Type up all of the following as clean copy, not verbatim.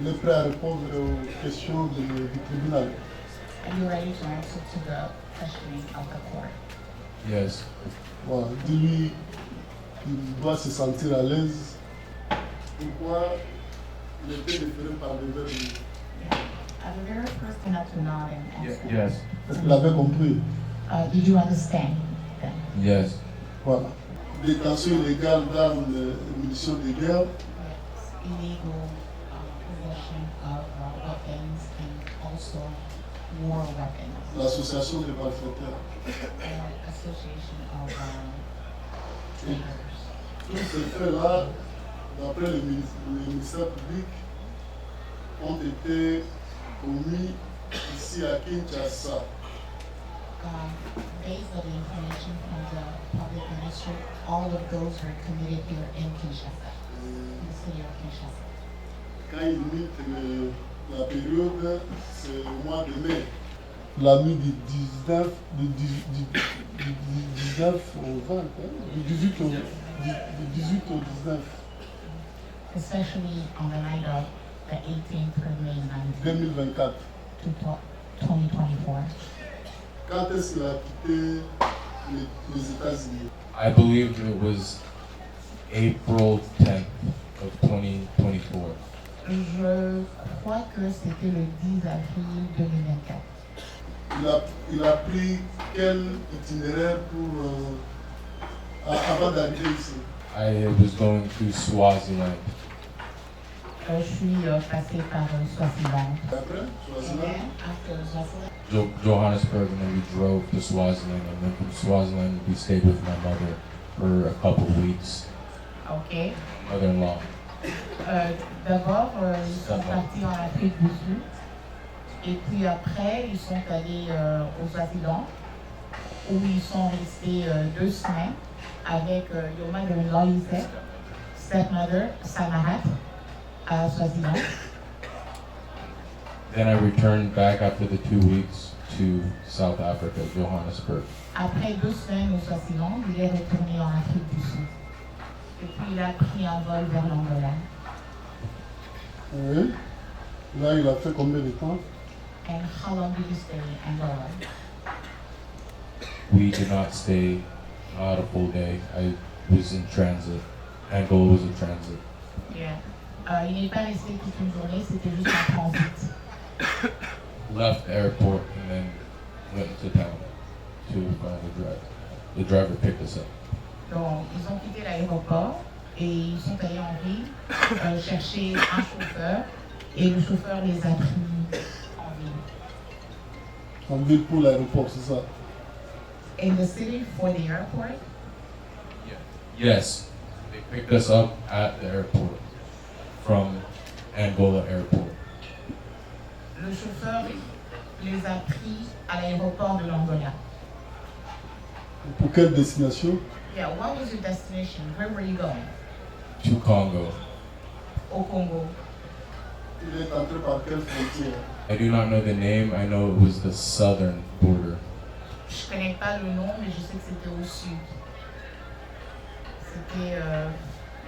il est prêt à répondre aux questions du tribunal. Are you ready to answer to the questioning of the court? Yes. Voilà, dis-lui qu'il doit se sentir à l'aise. Pourquoi il était déféré par le verbe? The very first thing to nod and answer. Yes. Est-ce qu'il avait compris? Did you understand then? Yes. Voilà. Détention illégale d'armes et munitions de guerre. Yes. Illegal possession of weapons and also war weapons. L'association des malfaiteurs. And association of traitors. Tous ces faits-là, d'après le ministère public, ont été commis ici à Kinshasa. Based on the information from the public ministry, all of those were committed here in Kinshasa, in the city of Kinshasa. Quand il limite la période, c'est le mois de mai. La nuit du 19 au 20, du 18 au 19. Especially on the night of the 18th through May 19th, 2024. 2024. Quand est-ce qu'il a quitté les États-Unis? I believe it was April 10th of 2024. Je crois que c'était le 10 avril 2024. Il a pris quel itinéraire avant d'arriver ici? I was going to Swaziland. Je suis passé par Swaziland. Après, Swaziland? After Swaziland, Johannesburg, and then we drove to Swaziland, and then from Swaziland we stayed with my mother for a couple of weeks. ok. Mother-in-law. D'abord, ils sont partis en Afrique du Sud. Et puis après, ils sont allés au Swaziland, où ils sont restés 2 semaines avec your mother-in-law, you said, stepmother, Samahat, à Swaziland. Then I returned back after the 2 weeks to South Africa, Johannesburg. Après 2 semaines au Swaziland, il est retourné en Afrique du Sud. Et puis il a pris un vol vers l'Angola. Oui. Là, il a fait combien de temps? And how long did you stay in Angola? We did not stay not a full day. I was in transit. Angola was in transit. Yeah. Il n'est pas resté toute une journée, c'était juste un transit. Left the airport and then went to town to find the driver. The driver picked us up. Donc, ils ont quitté l'aéroport et ils sont allés en ville chercher un chauffeur et le chauffeur les a pris en ville. En ville pour l'aéroport, c'est ça? In the city for the airport? Yes, they picked us up at the airport from Angola Airport. Le chauffeur les a pris à l'aéroport de l'Angola. Pour quelle destination? Yeah, what was your destination? Where were you going? To Congo. Au Congo. Il est entré par quelle frontière? I do not know the name. I know it was the southern border. Je connais pas le nom, mais je sais que c'était au sud. C'était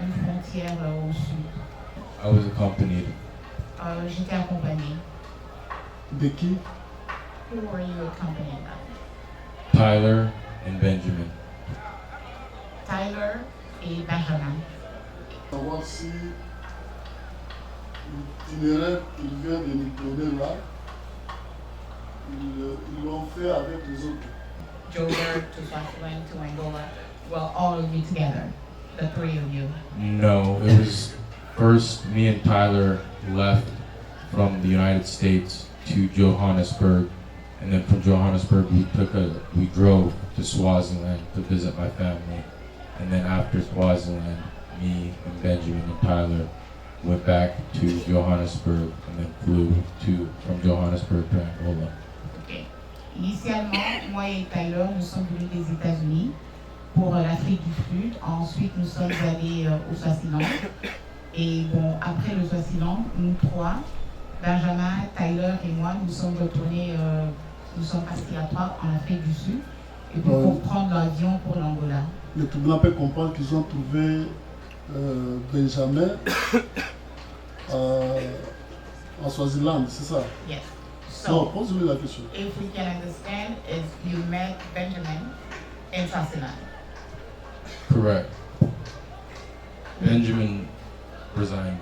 une frontière au sud. I was accompanied. J'étais accompagnée. De qui? Who were you accompanied by? Tyler and Benjamin. Tyler et Benjamin. Savoir si l'itinéraire qu'il vient de nous donner là, ils l'ont fait avec les autres. Joburg to Swaziland to Angola. Well, all of you together, the 3 of you. No, it was first me and Tyler left from the United States to Johannesburg, and then from Johannesburg we drove to Swaziland to visit my family, and then after Swaziland, me and Benjamin and Tyler went back to Johannesburg and then flew from Johannesburg to Angola. Okay. Initialement, moi et Tyler, nous sommes venus des États-Unis pour l'Afrique du Sud. Ensuite, nous sommes allés au Swaziland. Et bon, après le Swaziland, nous 3, Benjamin, Tyler et moi, nous sommes retournés, nous sommes partis à 3 en Afrique du Sud. Et puis pour prendre l'avion pour l'Angola. Le tribunal peut comprendre qu'ils ont trouvé Benjamin En Swaziland, c'est ça? Yes. Non, So, pose-lui la question. if we can understand, is you met Benjamin in Swaziland. Correct. Benjamin resigned.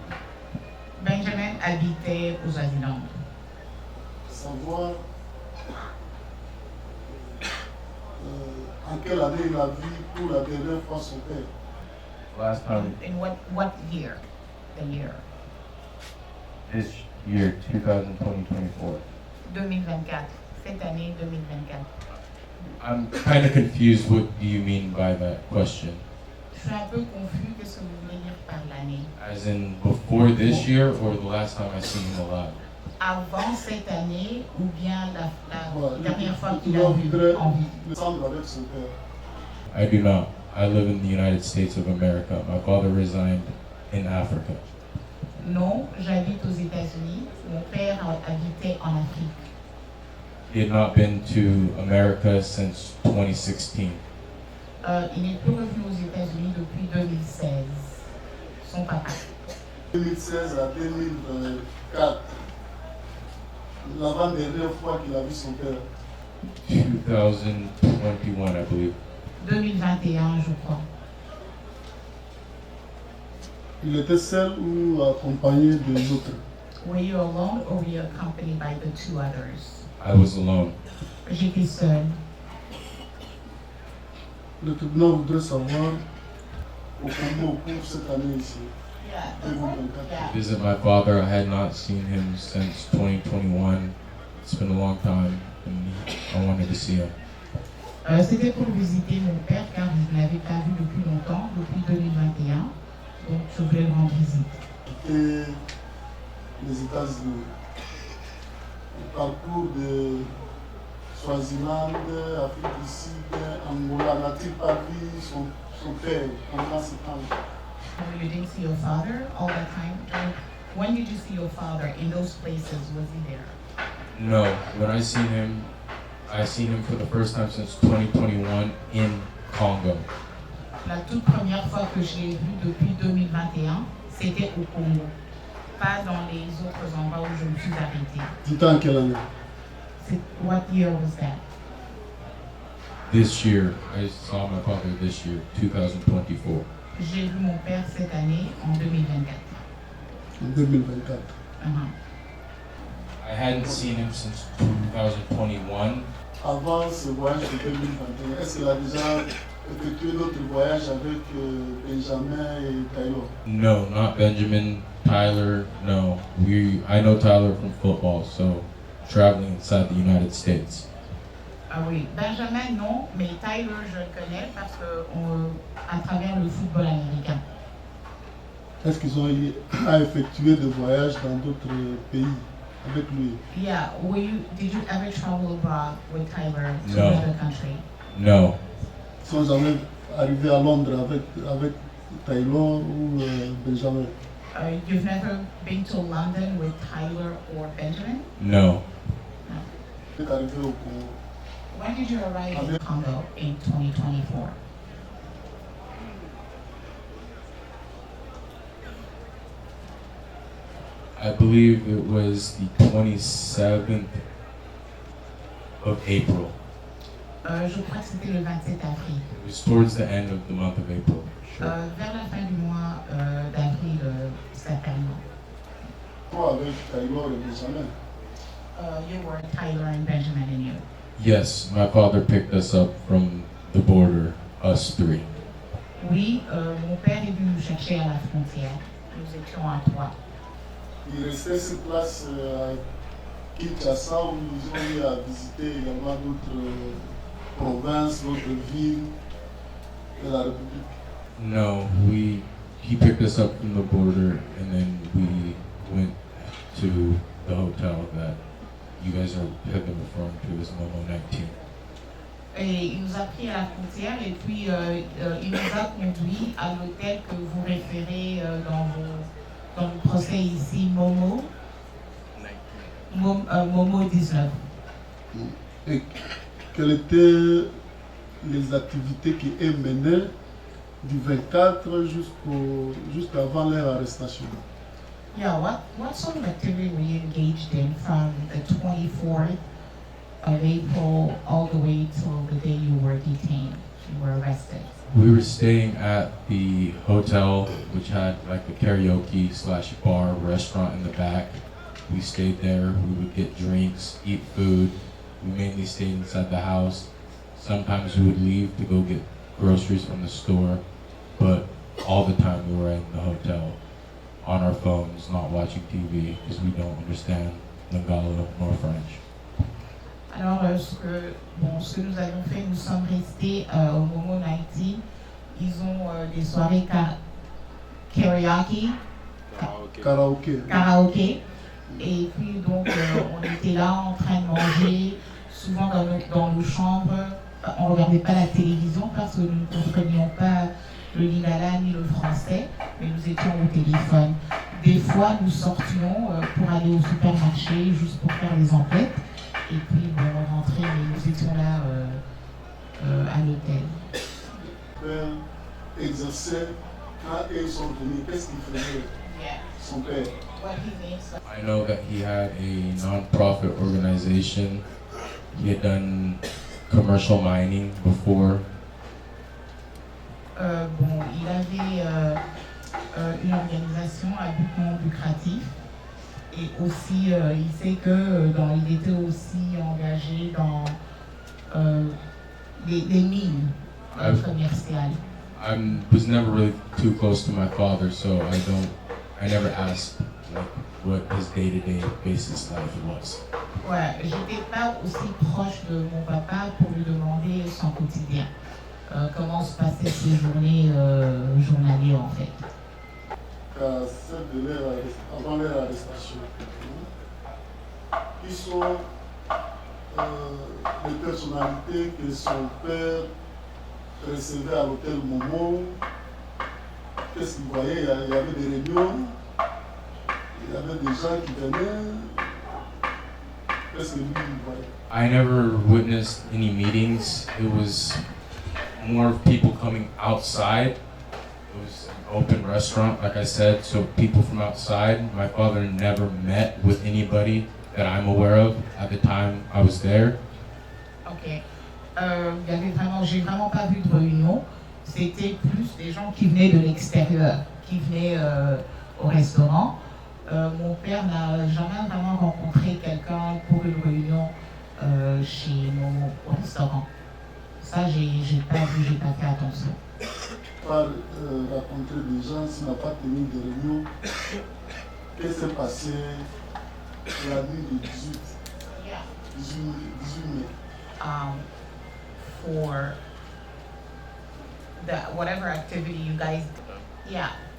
Benjamin habitait au Swaziland. Savoir en quelle année il a vu pour la dernière fois son père. Last time, In what year? The year. this year, 2024. 2024. Cette année 2024. I'm kind of confused. What do you mean by that question? Je suis un peu confus. Qu'est-ce que vous voulez dire par l'année? As in before this year or the last time I seen him alive? Avant cette année ou bien la Voilà. dernière fois Il qu'il a vu voudrait en vie? descendre avec son père. I do not. I live in the United States of America. My father resigned in Africa. Non, j'habite aux États-Unis. Mon père habitait en Afrique. He had not been to America since 2016. Il n'est plus revenu aux États-Unis depuis 2016. Son papa. 2016 à 2024. L'avant-dernière fois qu'il a vu son père. 2021, I believe. 2021, je crois. Il était seul ou accompagné des autres? Were you alone or were you accompanied by the two others? I was alone. J'étais seule. Le tribunal voudrait savoir au Congo pour cette année ici. To visit my father, I had not seen him since 2021. It's been a long time, and I wanted to see him. C'était pour visiter mon père car je ne l'avais pas vu depuis longtemps, depuis 2021. Donc je voulais lui rendre visite. Et les États-Unis. Le parcours de Swaziland, Afrique du Sud, Angola, n'a-t-il pas vu son père pendant ce temps? You didn't see your father all that time? When did you see your father in those places? Was he there? No, when I seen him for the first time since 2021 in Congo. La toute première fois que je l'ai vu depuis 2021, c'était au Congo. Pas dans les autres endroits où je me suis arrêtée. Dis-toi en quelle année? What year was that? This year, I saw my father this year, 2024. J'ai vu mon père cette année en 2024. En 2024. I hadn't seen him since 2021. Avant ce voyage de 2021, est-ce qu'il a déjà effectué d'autres voyages avec Benjamin et Taylor? No, not Benjamin, Tyler, no. I know Tyler from football, so traveling inside the United States. Ah oui, Benjamin non, mais Tyler je le connais parce que à travers le football américain. Est-ce qu'ils ont eu à effectuer des voyages dans d'autres pays avec lui? Yeah, did you ever travel abroad with Tyler to No. another country? No, Ils sont jamais arrivés à Londres avec Taylor ou Benjamin? You've never been to London with Tyler or Benjamin? no. Il est arrivé au Congo. When did you arrive in Congo in 2024? I believe it was the 27th of April. Je crois que c'était le 27 avril. It was towards the end of the month of April. Sure. Vers la fin du mois d'avril, certainement. Toi avec Taylor et Benjamin. You were Tyler and Benjamin and you. Yes, my father picked us up from the border, us three. Oui, mon père est venu nous chercher à la frontière. Nous étions à 3. Ils restaient sur place à Kinshasa où ils ont eu à visiter également d'autres provinces, d'autres villes de la République. No, he picked us up from the border, and then we went to the hotel that you guys have been referring to as Momo 19. Et il nous a pris à la frontière et puis il nous a conduit à l'hôtel que vous référez dans le procès ici, Momo 19. Et quelles étaient les activités qui menaient du 24 jusqu'avant leur arrestation? Yeah, what sort of activity were you engaged in from the 24th of April all the way till the day you were detained, you were arrested? We were staying at the hotel, which had like a karaoke / bar restaurant in the back. We stayed there. We would get drinks, eat food. We mainly stayed inside the house. Sometimes we would leave to go get groceries from the store, but all the time we were in the hotel, on our phones, not watching TV, because we don't understand Lingala nor French. Alors, ce que nous avons fait, nous sommes restés au Momo 90. Ils ont des soirées karaoké. Et puis, donc, on était là en train de manger, souvent dans nos chambres. On ne regardait pas la télévision parce que nous ne comprenions pas le lingala ni le français, mais nous étions au téléphone. Des fois, nous sortions pour aller au supermarché juste pour faire des emplettes. Et puis, bon, on rentrait, mais nous étions là à l'hôtel. Père exerçait, quand ils sont venus, qu'est-ce qu'il faisait, son père? I know that he had a non-profit organization. He had done commercial mining before. Bon, il avait une organisation à but non lucratif. Et aussi, il sait que il était aussi engagé dans les mines commerciales. I was never really too close to my father, so I never asked like what his day-to-day basis life was. Ouais, j'étais pas aussi proche de mon papa pour lui demander son quotidien. Comment se passaient ses journées journalières en fait. Avant leur arrestation, qui sont les personnalités que son père recevait à l'hôtel Momo? Qu'est-ce qu'il voyait? Il y avait des réunions, il y avait des gens qui venaient. Qu'est-ce que lui il voyait? I never witnessed any meetings. It was more of people coming outside. It was an open restaurant, like I said, so people from outside. My father never met with anybody that I'm aware of at the time I was there. Ok. J'ai vraiment pas vu de réunion. C'était plus des gens qui venaient de l'extérieur, qui venaient au restaurant. Mon père n'a jamais vraiment rencontré quelqu'un pour une réunion chez Momo au restaurant. Ça, j'ai pas vu, j'ai pas fait attention. Pas rencontrer des gens, s'il n'a pas tenu de réunion. Qu'est-ce qui s'est passé la nuit du 18 mai? For whatever activity you guys,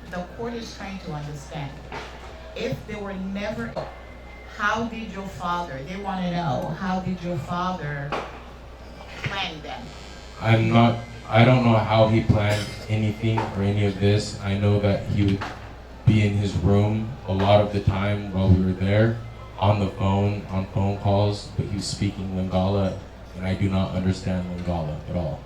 the court is trying to understand. If they were never, how did your father, they want to know, how did your father plan them? I don't know how he planned anything or any of this. I know that he would be in his room a lot of the time while we were there, on the phone, on phone calls, but he was speaking Lingala, and I do not understand Lingala at all.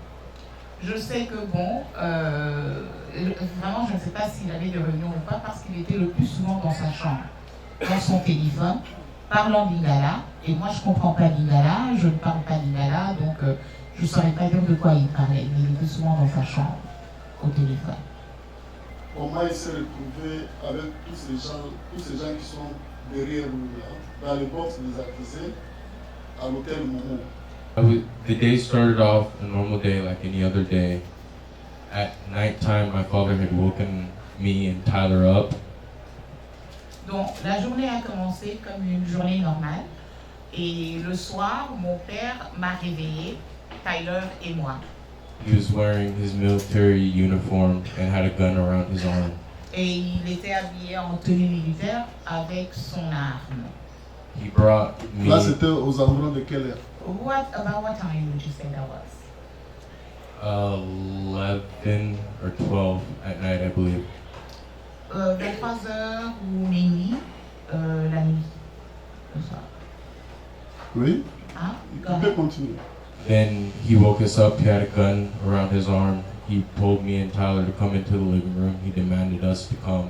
Je sais que bon, vraiment je ne sais pas s'il avait des réunions ou pas parce qu'il était le plus souvent dans sa chambre, dans son téléphone, parlant lingala, et moi je ne comprends pas lingala, je ne parle pas lingala, donc je ne saurais pas dire de quoi il parlait, mais il était souvent dans sa chambre, au téléphone. Comment il s'est retrouvé avec tous ces gens qui sont derrière nous là, dans les box des accusés, à l'hôtel Momo? The day started off a normal day like any other day. At nighttime, my father had woken me and Tyler up. Donc la journée a commencé comme une journée normale et le soir, mon père m'a réveillé, Tyler et moi. He was wearing his military uniform and had a gun around his arm. Et il était habillé en tenue militaire avec son arme. He brought me. Là, c'était aux environs de quelle heure? About what time would you say that was? 11 or 12 at night, I believe. 23h ou minuit, la nuit. Oui. Hein? Il peut continuer. Then he woke us up. He had a gun around his arm. He told me and Tyler to come into the living room. He demanded us to come.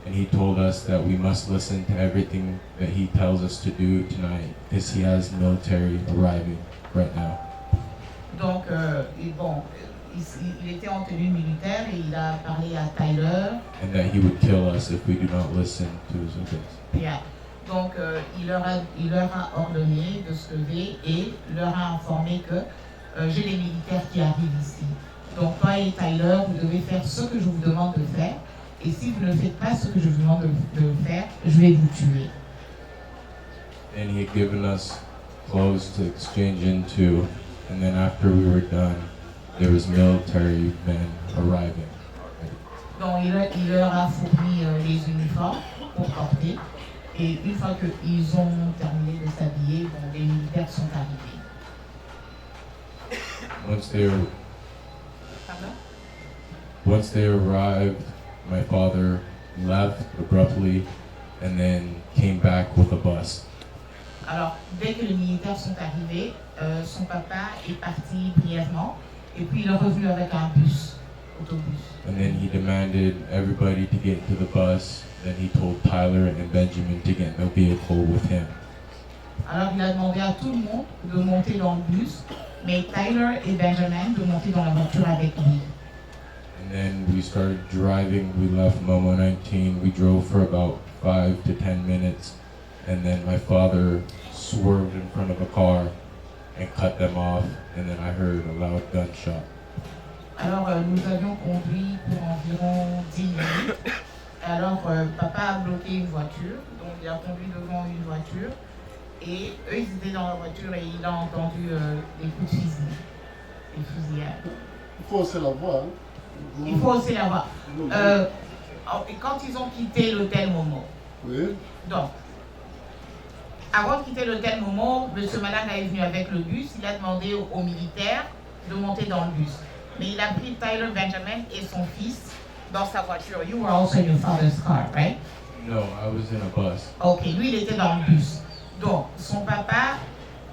and he told us that we must listen to everything that he tells us to do tonight because he has military arriving right now. Donc, il était en tenue militaire et il a parlé à Tyler. And that he would kill us if we do not listen to his advice. Yeah. Donc, il leur a ordonné de se lever et leur a informé que j'ai des militaires qui arrivent ici. Donc, toi et Tyler, vous devez faire ce que je vous demande de faire. Et si vous ne faites pas ce que je vous demande de faire, je vais vous tuer. And he had given us clothes to exchange into, and then after we were done, there was military men arriving. Donc, il leur a fourni les uniformes pour porter. Et une fois qu'ils ont terminé de s'habiller, bon, les militaires sont arrivés. Once they arrived, my father left abruptly and then came back with a bus. Alors, dès que les militaires sont arrivés, son papa est parti brièvement et puis il est revenu avec un autobus. And then he demanded everybody to get into the bus. Then he told Tyler and Benjamin to get in the vehicle with him. Alors, il a demandé à tout le monde de monter dans le bus, mais Tyler et Benjamin de monter dans la voiture avec lui. And then we started driving. We left Momo 19. We drove for about 5 to 10 minutes. And then my father swerved in front of a car and cut them off. And then I heard a loud gunshot. Alors, nous avions conduit pour environ 10 minutes. Alors, papa a bloqué une voiture, donc il a conduit devant une voiture. Et eux, ils étaient dans la voiture et il a entendu des coups de fusil, des fusillades. Il faut aussi la voir. Hein. Il faut aussi la voir. Et quand ils ont quitté l'hôtel Momo, oui. Donc, avant de quitter l'hôtel Momo, M. Malak est venu avec le bus, il a demandé aux militaires de monter dans le bus. Mais il a pris Tyler Benjamin et son fils dans sa voiture. You were also in your father's car, right? No, I was in a bus. Ok, lui il était dans le bus. Donc, son papa,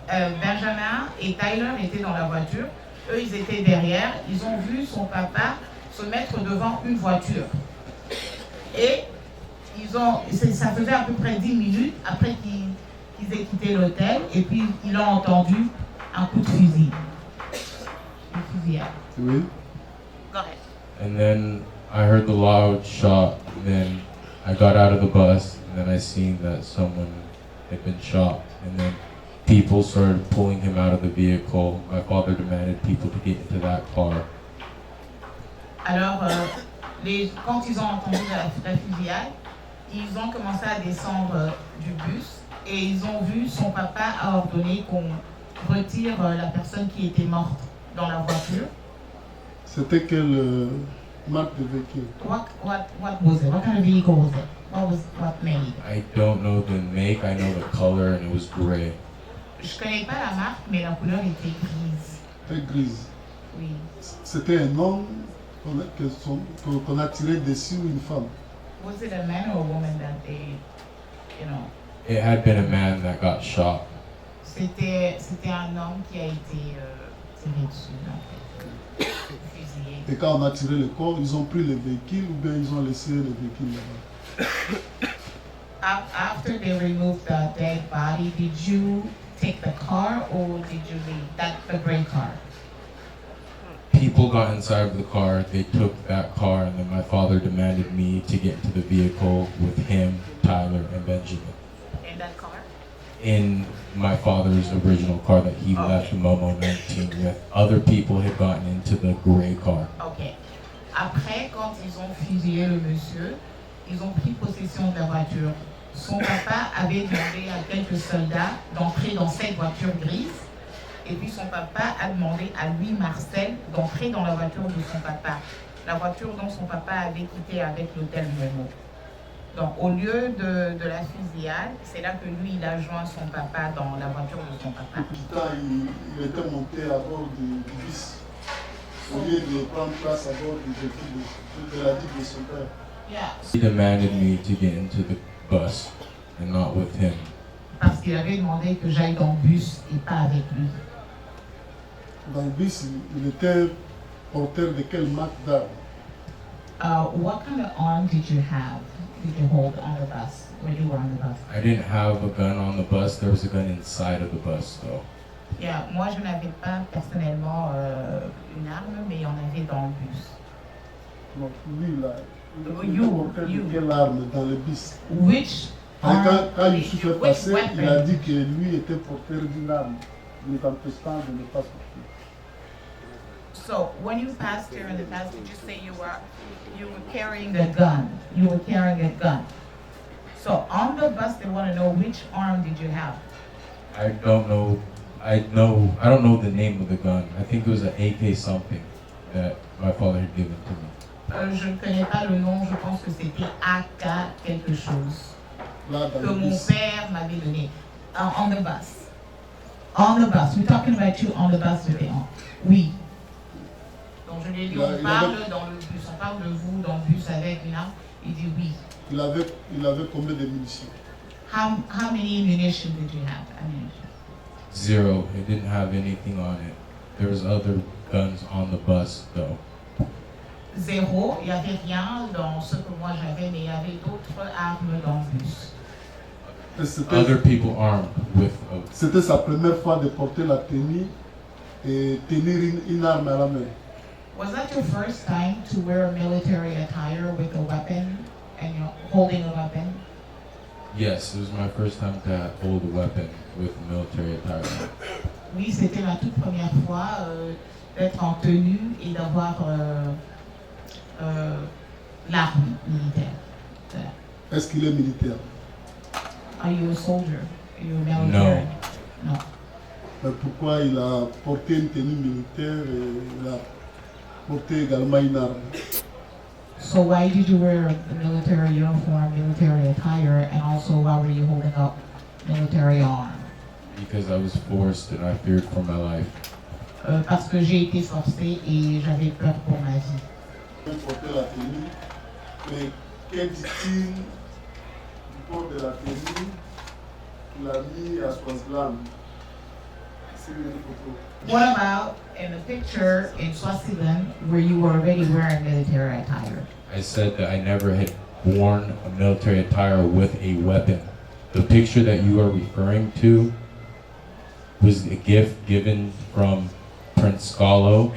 Benjamin et Tyler étaient dans la voiture. Eux, ils étaient derrière. Ils ont vu son papa se mettre devant une voiture. Et ça faisait à peu près 10 minutes après qu'ils aient quitté l'hôtel. Et puis, ils ont entendu un coup de fusil. Une fusillade. Oui. Go ahead. And then I heard the loud shot, and then I got out of the bus, and then I seen that someone had been shot, and then people started pulling him out of the vehicle. My father demanded people to get into that car. Alors, quand ils ont entendu la fusillade, ils ont commencé à descendre du bus et ils ont vu son papa a ordonné qu'on retire la personne qui était morte dans la voiture. C'était quelle marque de véhicule? What was it? What kind of vehicle was it? What made? I don't know the make, I know the color, and it was gray. Je connais pas la marque, mais la couleur était grise. Très grise. Oui. C'était un homme qu'on a tiré dessus ou une femme? Was it a man or a woman that they, It had been a man that got shot. C'était un homme qui a été tiré dessus, en fait. Fusillé. Et quand on a tiré le corps, ils ont pris le véhicule ou bien ils ont laissé le véhicule là-bas? After they removed the dead body, did you take the car or did you leave the gray car? People got inside of the car, they took that car, and then my father demanded me to get into the vehicle with him, Tyler, and Benjamin. In that car? In my father's original car that he left Momo 19 with. Other people had gotten into the gray car. Ok. Après, quand ils ont fusillé le monsieur, ils ont pris possession de la voiture. Son papa avait demandé à quelques soldats d'entrer dans cette voiture grise. Et puis son papa a demandé à lui, Marcel, d'entrer dans la voiture de son papa. La voiture dont son papa avait quitté avec l'hôtel Momo. Donc au lieu de la fusillade, c'est là que lui, il a joint son papa dans la voiture de son papa. Il était monté à bord du bus. Au lieu de prendre place à bord du véhicule de la Jeep de son père. Yeah. He demanded me to get into the bus and not with him. Parce qu'il avait demandé que j'aille dans le bus et pas avec lui. Dans le bus, il était porteur de quelle marque d'armes? What kind of arm did you have did you hold on the bus when you were on the bus? I didn't have a gun on the bus. There was a gun inside of the bus, though. Yeah, moi, je n'avais pas personnellement une arme, mais il y en avait dans le bus. Donc lui, là, You. quelle arme dans le bus? Which Quand Youssouf est which passé, weapon? il a dit que lui était porteur d'une arme, nous empêchant de ne pas sortir. So when you passed here in the past, did you say you were carrying a gun? You were carrying a gun. So on the bus, they want to know which arm did you have? I don't know. I don't know the name of the gun. I think it was an AK something that my father had given to me. Je ne connais pas le nom. Je pense que c'était AK quelque chose Là, dans que le mon bus. père m'avait donné. On the bus. On the bus. We're talking about you on the bus today. Oui. Donc je lui ai dit, on parle dans le bus. On parle de vous dans le bus avec une arme. Il dit oui. Il avait combien de munitions? How many ammunition did you have? Ammunition. 0. It didn't have anything on it. There was other guns on the bus, though. 0, il n'y avait rien dans ce que moi j'avais, mais il y avait d'autres armes dans le bus. Et Other people armed with a c'était sa première fois de porter la tenue et tenir une arme à la main. Was that your first time to wear a military attire with a weapon and you're holding a weapon? Yes, it was my first time to hold a weapon with military attire. Oui, c'était ma toute première fois d'être en tenue et d'avoir l'arme militaire. Est-ce qu'il est militaire? Are you a soldier? Are you a military? No. Mais pourquoi il a porté une tenue militaire et il a porté également une arme? So why did you wear a military uniform, military attire, and also why were you holding up military arm? Because I was forced and I feared for my life. Parce que j'ai été forcée et j'avais peur pour ma vie. Il portait la tenue, mais qu'est dit-il du port de la tenue qu'il a mis à Swaziland? C'est une photo. What about in the picture in Swaziland where you were already wearing military attire? I said that I never had worn a military attire with a weapon. The picture that you are referring to was a gift given from Prince Scalo,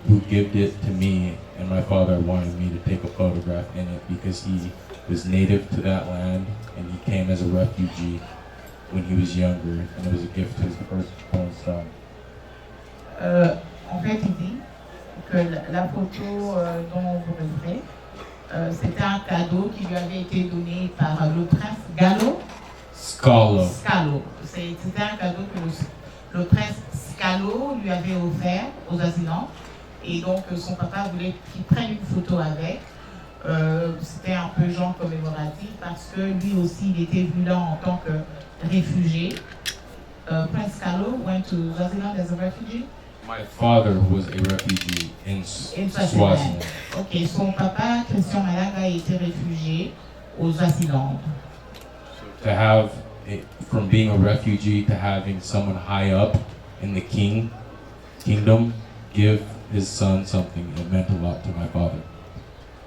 who gifted it to me, and my father wanted me to take a photograph in it because he was native to that land and he came as a refugee when he was younger, and it was a gift to his firstborn son. En fait, il dit que la photo dont vous referez, c'était un cadeau qui lui avait été donné par le prince Gallo. Scalo. Scalo. C'était un cadeau que le prince Scalo lui avait offert aux asylants. Et donc, son papa voulait qu'il prenne une photo avec. C'était un peu genre commémoratif parce que lui aussi, il était venu là en tant que réfugié. Prince Scalo went to Swaziland as a refugee. My father was a refugee in Swaziland. Ok, son papa, Christian Malanga, était réfugié aux Swaziland. To have, from being a refugee to having someone high up in the kingdom give his son something, it meant a lot to my father.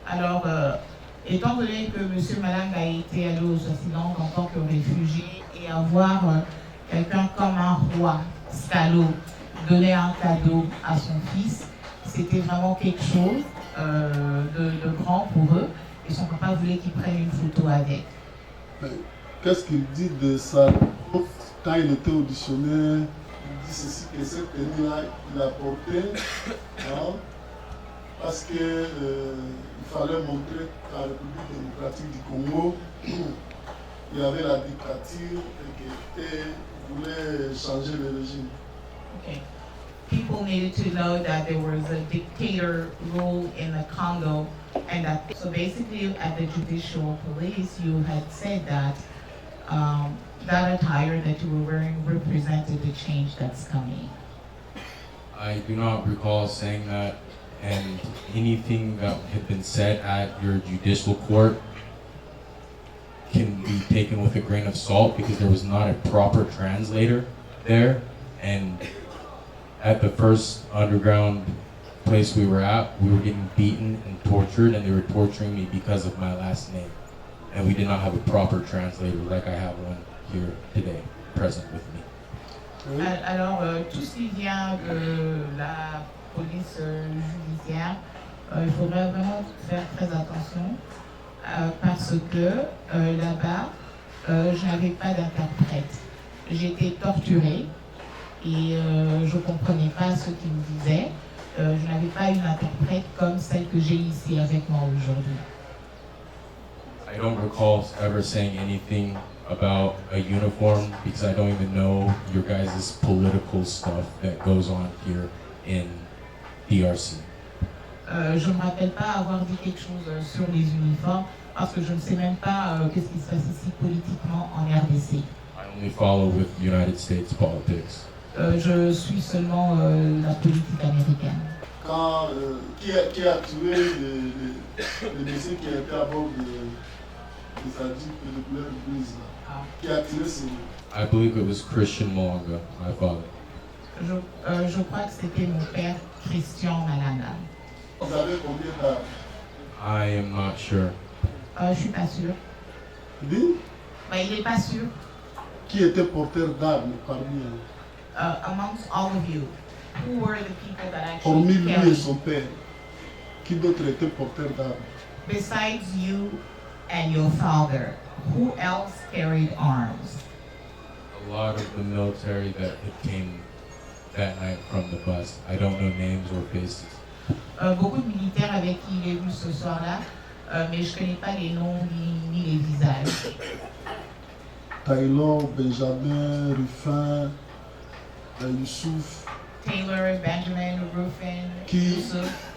Alors, étant donné que M. Malanga a été allé aux Swaziland en tant que réfugié et avoir quelqu'un comme un roi, Scalo, donner un cadeau à son fils, c'était vraiment quelque chose de grand pour eux. Et son papa voulait qu'il prenne une photo avec. Qu'est-ce qu'il dit de ça? Quand il était auditionné, il dit ceci, que cette tenue-là, il a porté parce que il fallait montrer qu'en République démocratique du Congo, il y avait la dictature et qu'il voulait changer le régime. Okay. People needed to know that there was a dictator rule in the Congo, and that so basically at the judicial police, you had said that that attire that you were wearing represented the change that's coming. I do not recall saying that, and anything that had been said at your judicial court can be taken with a grain of salt because there was not a proper translator there, and at the first underground place we were at, we were getting beaten and tortured, and they were torturing me because of my last name. and we did not have a proper translator like I have one here today, present with me. Oui. Alors, tout ce qui vient de la police judiciaire, il faudrait vraiment faire très attention parce que là-bas, je n'avais pas d'interprète. J'étais torturée et je ne comprenais pas ce qu'ils me disaient. Je n'avais pas une interprète comme celle que j'ai ici avec moi aujourd'hui. I don't recall ever saying anything about a uniform because I don't even know your guys' political stuff that goes on here in DRC. Je ne me rappelle pas avoir dit quelque chose sur les uniformes parce que je ne sais même pas qu'est-ce qui se passe ici politiquement en RDC. I only follow with United States politics. Je suis seulement la politique américaine. Quand, qui a tué le monsieur qui était à bord de sa Jeep de couleur grise là? Qui a tiré sur lui? I believe it was Christian Mwanga, my father. Je crois que c'était mon père Christian Malanga. Vous savez combien d'armes? I am not sure. Je suis pas sûre. Dit? Il n'est pas sûr. Qui était porteur d'armes parmi eux? Amongst all of you, who were the people that Hormis actually lui et carried, son père, qui d'autre était porteur d'armes? besides you and your father, who else carried arms? A lot of the military that came that night from the bus. I don't know names or faces. Beaucoup de militaires avec qui il est venu ce soir-là, mais je ne connais pas les noms ni les visages. Taylor, Benjamin, Ruffin, Youssouf, Taylor, Benjamin, Rufin, Qui- Yusuf,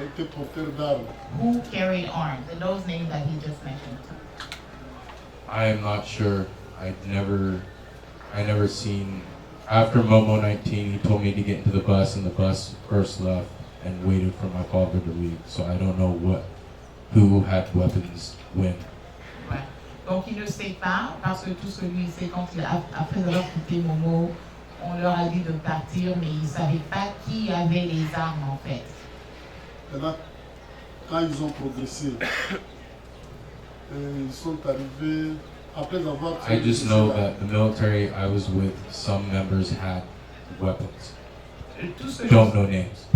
étaient porteurs d'armes. who carried arms, and those names that he just mentioned. I am not sure. I never seen. After Momo 19, he told me to get into the bus, and the bus first left and waited for my father to leave. So I don't know who had weapons when. Ouais. Donc il ne sait pas, parce que tout ce que lui sait, après avoir quitté Momo, on leur a dit de partir, mais il ne savait pas qui avait les armes en fait. Maintenant, quand ils ont progressé, ils sont arrivés, après avoir I just know that the military I was with, some members had weapons. Tout ce que Don't know names.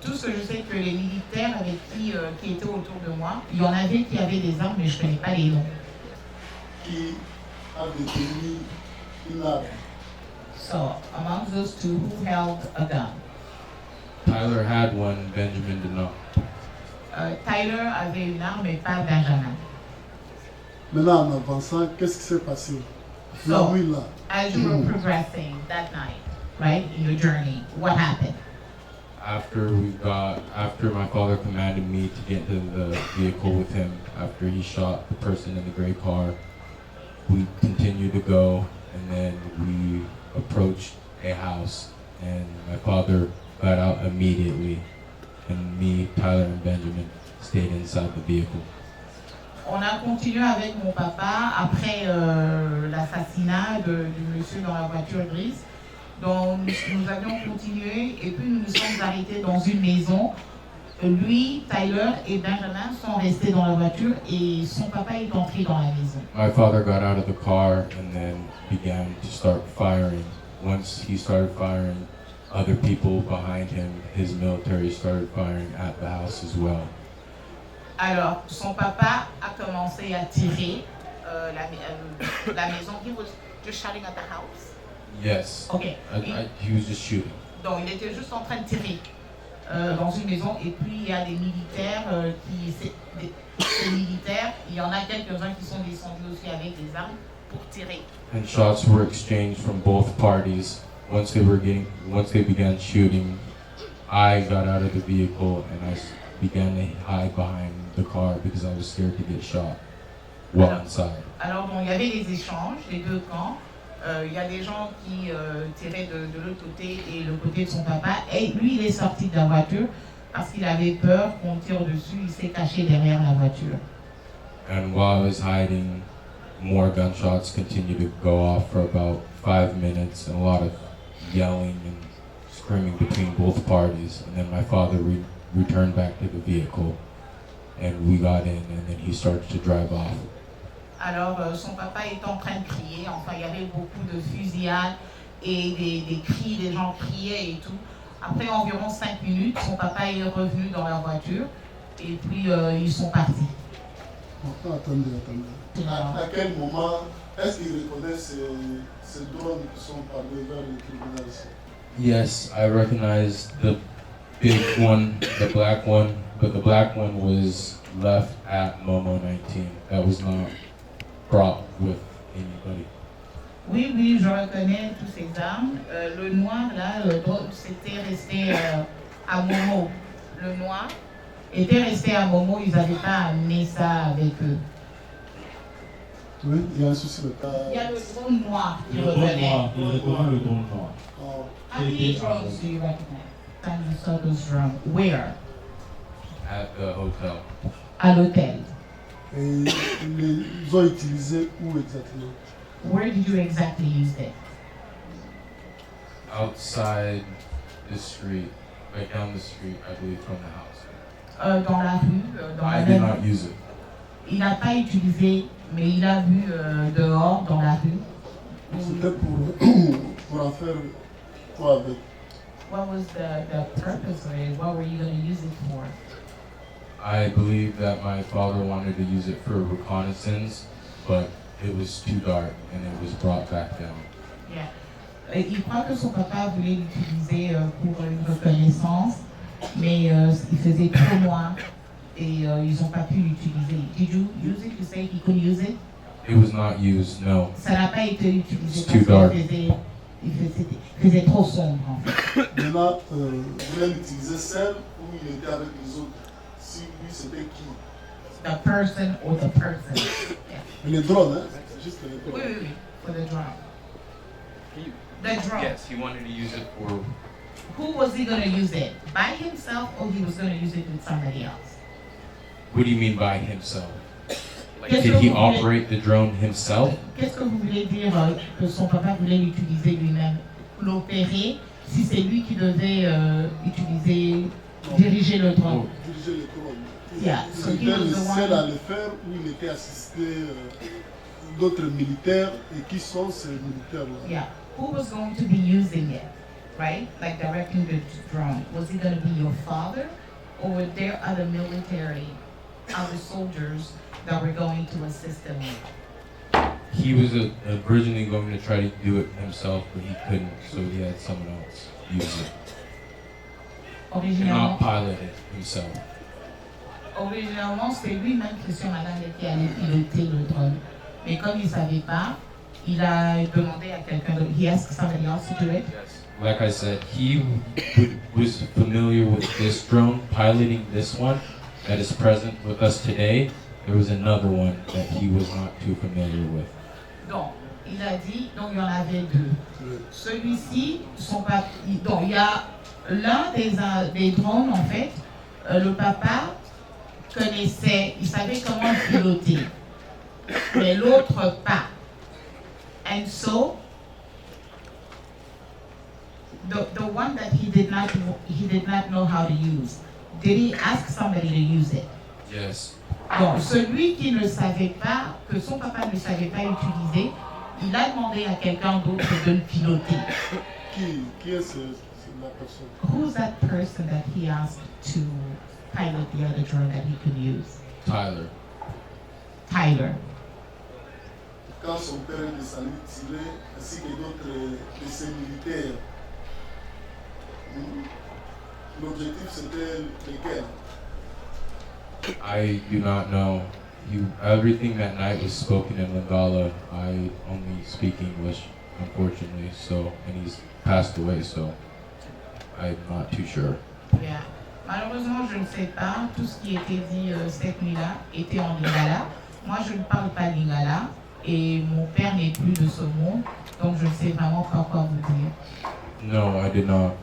Tout ce que je sais que les militaires avec qui étaient autour de moi, il y en avait qui avaient des armes, mais je ne connais pas les noms. qui a détenu une arme. So, among those two, who held a gun? Tyler had one, Benjamin did not. Tyler avait une arme, mais pas Benjamin. Maintenant, en avançant, qu'est-ce qui s'est passé? La So, nuit là, as you were progressing that night, right, in your journey, what happened? After my father commanded me to get into the vehicle with him, after he shot the person in the gray car, we continued to go, and then we approached a house, and my father got out immediately, and me, Tyler, and Benjamin stayed inside the vehicle. On a continué avec mon papa après l'assassinat du monsieur dans la voiture grise. Donc nous avions continué et puis nous nous sommes arrêtés dans une maison. Lui, Tyler et Benjamin sont restés dans la voiture et son papa est entré dans la maison. My father got out of the car and then began to start firing. Once he started firing, other people behind him, his military, started firing at the house as well. Alors, son papa a commencé à tirer la maison. He was just shouting at the house. Yes, Ok. he was just shooting. Donc, il était juste en train de tirer dans une maison. Et puis, il y a des militaires ces militaires, il y en a quelques-uns qui sont descendus aussi avec des armes pour tirer. And shots were exchanged from both parties. Once they began shooting, I got out of the vehicle and I began to hide behind the car because I was scared to get shot while inside. Alors, bon, il y avait des échanges des deux camps. Il y a des gens qui tiraient de l'autre côté et le côté de son papa. Et lui, il est sorti de la voiture parce qu'il avait peur qu'on tire dessus. Il s'est caché derrière la voiture. And while I was hiding, more gunshots continued to go off for about 5 minutes, and a lot of yelling and screaming between both parties. And then my father returned back to the vehicle, and we got in, and then he started to drive off. Alors, son papa est en train de crier. Enfin, il y avait beaucoup de fusillades et des cris, les gens criaient et tout. Après environ 5 minutes, son papa est revenu dans la voiture et puis ils sont partis. Attendez. À quel moment est-ce qu'il reconnaît ces drones qui sont parlés vers le tribunal ici? Yes, I recognized the big one, the black one, but the black one was left at Momo 19. That was not brought with anybody. Oui, je reconnais tous ces armes. Le noir, là, c'était resté à Momo. Le noir était resté à Momo, ils n'avaient pas amené ça avec eux. Oui, il y a un souci. Il y a le drone noir qui revenait. Il reconnaît le drone noir. How many drones do you recognize? Time you saw those drones. Where? At the hotel. À l'hôtel. Et ils ont utilisé où exactement? Where did you exactly use it? Outside the street, right down the street, I believe, from the house. Dans la rue, dans I la did même. not use it. Il n'a pas utilisé, mais il a vu dehors, dans la rue. C'était pour en faire quoi avec? What was the purpose of it? What were you going to use it for? I believe that my father wanted to use it for reconnaissance, but it was too dark and it was brought back down. Yeah. Il croit que son papa voulait l'utiliser pour une reconnaissance, mais il faisait trop noir et ils n'ont pas pu l'utiliser. Did you use it? You say he couldn't use it? It was not used, no. Ça n'a pas été utilisé It's too dark. Il faisait trop sombre en fait. Maintenant, vous voulez utiliser celle où il était avec les autres. Si lui, c'était qui? The person or the person. Yeah. Les drones, hein? C'est juste les drones. Oui. For the drone. The drone. Yes, he wanted to use it for. Who was he going to use it? By himself or he was going to use it with somebody else? What do you mean by himself? Like, Qu'est-ce did que he vous voulez- operate the drone himself? Qu'est-ce que vous voulez dire que son papa voulait l'utiliser lui-même? L'opérer, si c'est lui qui devait diriger le drone. Diriger les drones. Yeah, Il so he était was le the seul one- à le faire où il était assisté d'autres militaires. Et qui sont ces militaires-là? Yeah. Who was going to be using it, right? Like directing the drone. Was he going to be your father? Or were there other military, other soldiers that were going to assist him? He was originally going to try to do it himself, but he couldn't, so he had someone else use it. And Originalement, not pilot it himself. c'est lui-même, Christian Madame, qui allait piloter le drone. Mais comme il ne savait pas, il a demandé à quelqu'un d'autre. He asked somebody else to do it. Like I said, he was familiar with this drone, piloting this one that is present with us today. There was another one that he was not too familiar with. Donc, il a dit, donc il y en avait deux. Celui-ci, donc il y a l'un des drones, en fait, le papa connaissait, il savait comment piloter, mais l'autre pas. And so, the one that he did not know how to use, did he ask somebody to use it? Yes. Bon, celui qui ne savait pas, que son papa ne savait pas utiliser, il a demandé à quelqu'un d'autre de le piloter. Qui est la personne? Who's that person that he asked to pilot the other drone that he could use? Tyler. Tyler. Quand son père est descendu tirer, ainsi que d'autres de ses militaires, l'objectif c'était lequel? I do not know. Everything that night was spoken in Lingala. I only speak English, unfortunately. So, and he's passed away. So, I'm not too sure. Yeah. Malheureusement, je ne sais pas. Tout ce qui était dit cette nuit-là était en lingala. Moi, je ne parle pas lingala et mon père n'est plus de ce monde, donc je ne sais vraiment pas quoi vous dire. No, I did not.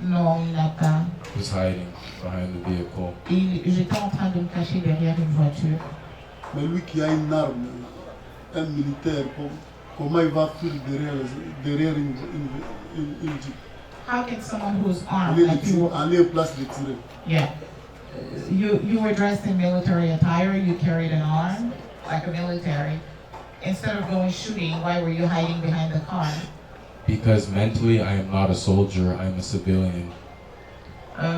Non, il n'a pas. I was hiding behind the vehicle. J'étais en train de me cacher derrière une voiture. Mais lui qui a une arme, un militaire, comment il va fuir derrière une jeep? How can someone who's armed like you? Aller aux places de tirer. Yeah. You were dressed in military attire, you carried an arm, like a military. Instead of going shooting, why were you hiding behind the car? Because mentally, I am not a soldier, I am a civilian.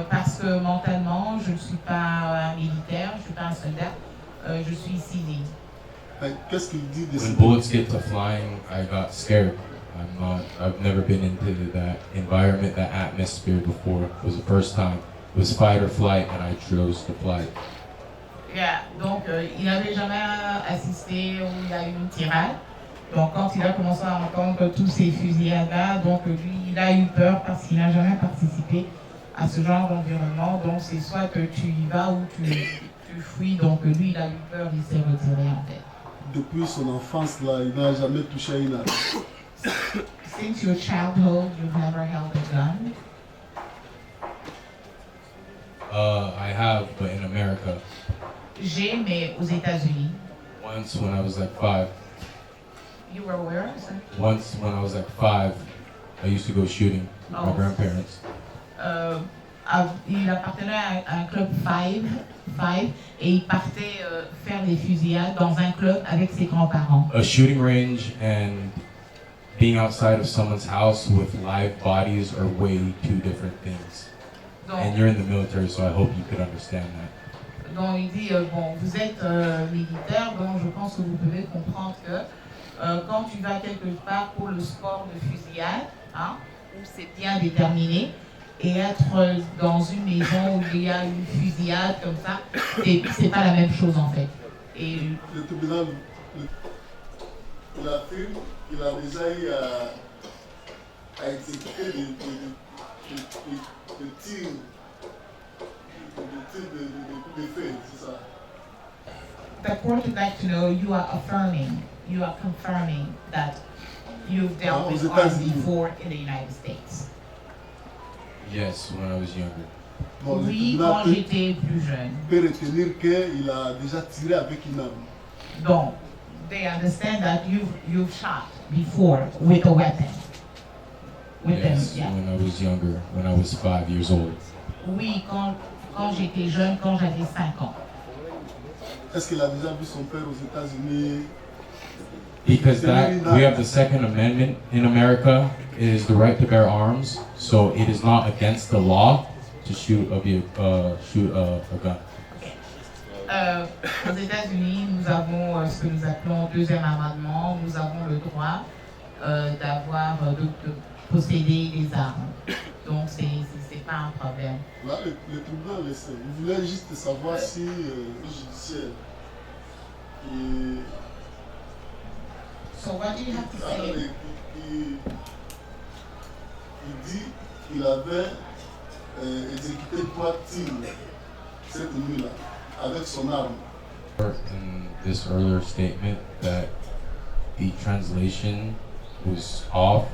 Parce que mentalement, je ne suis pas un militaire, je ne suis pas un soldat, je suis civil. Qu'est-ce qu'il dit de When ces bullets get to flying, I got scared. I've never been into that environment, that atmosphere before. It was the first time. It was fight or flight, and I chose to flight. Yeah. Donc, il n'avait jamais assisté où il y a eu une tirade. Donc, quand il a commencé à entendre tous ces fusillades-là, donc lui, il a eu peur parce qu'il n'a jamais participé à ce genre d'environnement. Donc, c'est soit que tu y vas ou tu fuis. Donc, lui, il a eu peur, il s'est retiré en fait. Depuis son enfance, là, il n'a jamais touché à une arme. Since your childhood, you've never held a gun? I have, but in America. J'ai, mais aux États-Unis. Once when I was like 5. You were where? Once when I was like 5, I used to go shooting with my Oh. grandparents. Il appartenait à un club Five et il partait faire des fusillades dans un club avec ses grands-parents. A shooting range and being outside of someone's house with live bodies are way two different things. And Donc, you're in the military, so I hope you could understand that. donc il dit, bon, vous êtes militaire, donc je pense que vous devez comprendre que quand tu vas quelque part pour le sport de fusillade, hein, où c'est bien déterminé, et être dans une maison où il y a une fusillade comme ça, c'est pas la même chose en fait. Et Le tribunal, il affirme qu'il a déjà eu à exécuter des tirs de feu, c'est ça. the court would like to know, you are confirming that you've dealt with arms before in the United States. Yes, when I was younger. Bon, le Oui, tribunal quand j'étais plus jeune. peut retenir qu'il a déjà tiré avec une arme. Donc, they understand that you've shot before with a weapon. With Yes, them, yeah. when I was younger, when I was 5 years old. Oui, quand j'étais jeune, quand j'avais 5 ans. Est-ce qu'il a déjà vu son père aux États-Unis? Because we have the Second Amendment in America, it is the right to bear arms, so it is not against the law to shoot a gun. Aux États-Unis, nous avons ce que nous appelons deuxième amendement. Nous avons le droit d'avoir, de posséder des armes. Donc, c'est pas un problème. Là, le tribunal le sait. Vous voulez juste savoir si le judiciaire So what do you have to say? il dit qu'il avait exécuté 3 tirs cette nuit-là avec son arme. In this earlier statement that the translation was off,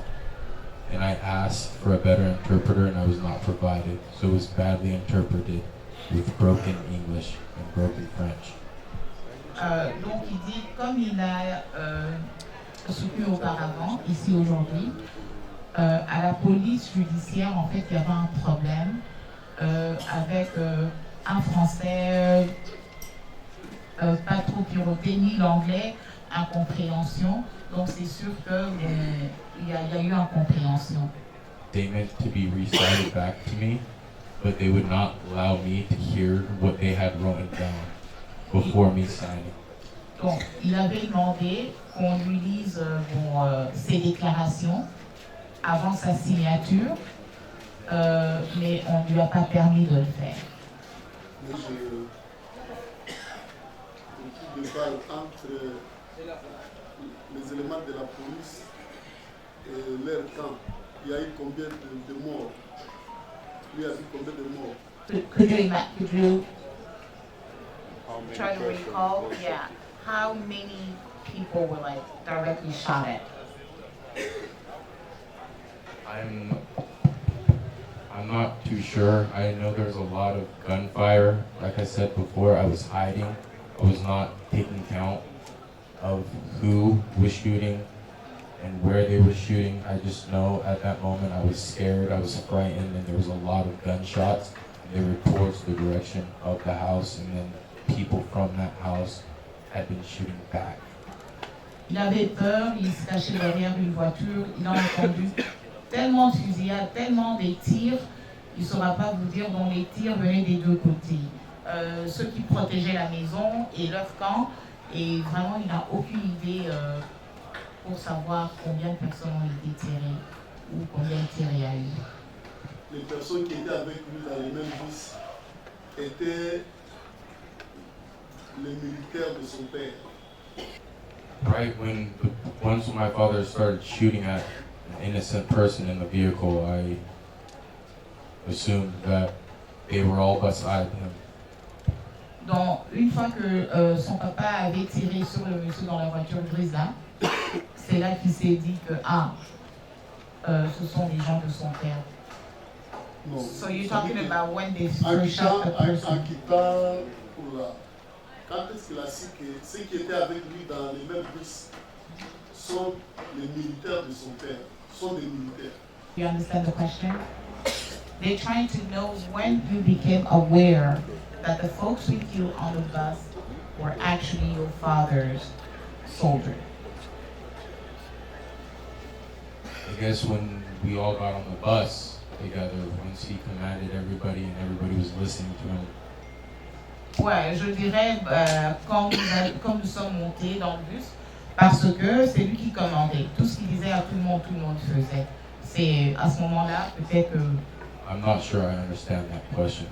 and I asked for a better interpreter and I was not provided, so it was badly interpreted with broken English and broken French. Donc il dit, comme il a soutenu auparavant, ici aujourd'hui, à la police judiciaire, en fait, il y avait un problème avec un français pas trop piroté, ni l'anglais, incompréhension. Donc c'est sûr qu'il y a eu incompréhension. They meant to be recited back to me, but they would not allow me to hear what they had written down before me signing. Donc, il avait demandé qu'on lui lise ses déclarations avant sa signature, mais on ne lui a pas permis de le faire. Mais je parle entre les éléments de la police et leur camp. Il y a eu combien de morts? Lui a dit combien de morts? Could you try to recall? Yeah. How many people were like directly shot at? I'm not too sure. I know there's a lot of gunfire. Like I said before, I was hiding. I was not taking count of who was shooting and where they were shooting. I just know at that moment I was scared, I was frightened, and there was a lot of gunshots. they were towards the direction of the house, and then people from that house had been shooting back. Il avait peur, il se cachait derrière une voiture, il a entendu tellement de fusillades, tellement de tirs, il ne saura pas vous dire dont les tirs venaient des deux côtés. Ceux qui protégeaient la maison et leur camp, et vraiment il n'a aucune idée pour savoir combien de personnes ont été tirées ou combien de tirs il y a eu. Les personnes qui étaient avec lui dans les mêmes bus étaient les militaires de son père. Right once my father started shooting at an innocent person in the vehicle, I assumed that they were all beside him. Donc, une fois que son papa avait tiré sur le monsieur dans la voiture grise là, c'est là qu'il s'est dit que ce sont les gens de son père. Non. So you're talking about when they En first shot the quittant person. pour la... Quand est-ce qu'il a su que ceux qui étaient avec lui dans les mêmes bus sont les militaires de son père, sont des militaires. You understand the question? They're trying to know when you became aware that the folks with you on the bus were actually your father's soldiers. I guess when we all got on the bus together, once he commanded everybody and everybody was listening to him. Ouais, je dirais quand nous sommes montés dans le bus, parce que c'est lui qui commandait. Tout ce qu'il disait à tout le monde faisait. C'est à ce moment-là, peut-être que... I'm not sure I understand that question.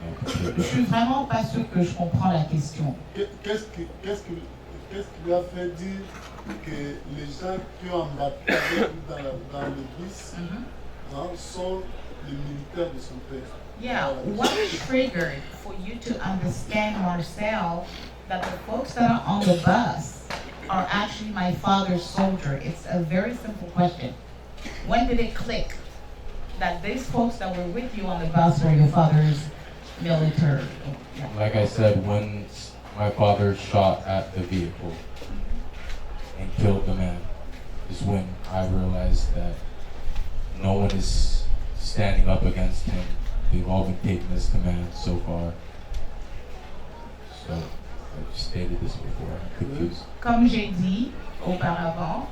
Je suis vraiment pas sûre que je comprends la question. Qu'est-ce qui lui a fait dire que les gens qui ont embarqué avec lui dans le bus sont les militaires de son père? Yeah, what triggered for you to understand, Marcel, that the folks that are on the bus are actually my father's soldier? It's a very simple question. When did it click that these folks that were with you on the bus were your father's military? Yeah. Like I said, when my father shot at the vehicle and killed the man, is when I realized that no one is standing up against him. They've all been taking his command so far. So, I've stated this before, I'm confused. Comme j'ai dit auparavant,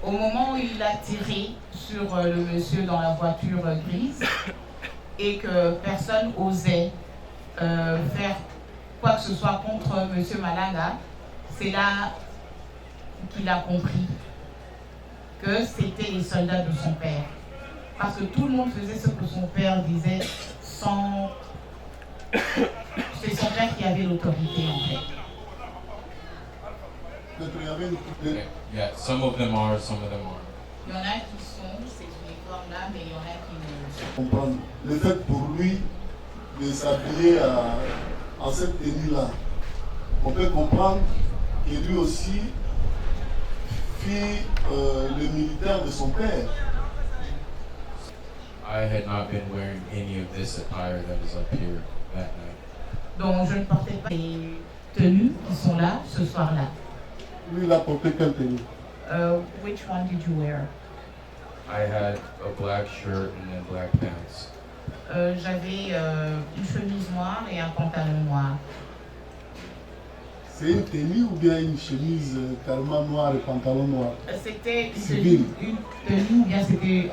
au moment où il a tiré sur le monsieur dans la voiture grise et que personne osait faire quoi que ce soit contre monsieur Malanga, c'est là qu'il a compris que c'était les soldats de son père. Parce que tout le monde faisait ce que son père disait sans... C'est son père qui avait l'autorité en fait. Yeah, some of them are, some of them aren't. Il y en a qui sont ces uniformes-là, mais il y en a qui ne... Comprendre. Le fait pour lui de s'habiller en cette tenue-là, on peut comprendre que lui aussi fit le militaire de son père. I had not been wearing any of this attire that is up here that night. Donc je ne portais pas les tenues qui sont là ce soir-là. Lui, il a porté quelle tenue? Which one did you wear? I had a black shirt and then black pants. J'avais une chemise noire et un pantalon noir. C'est une tenue ou bien une chemise carrément noire et pantalon noir? C'était Civil. une tenue ou bien c'était...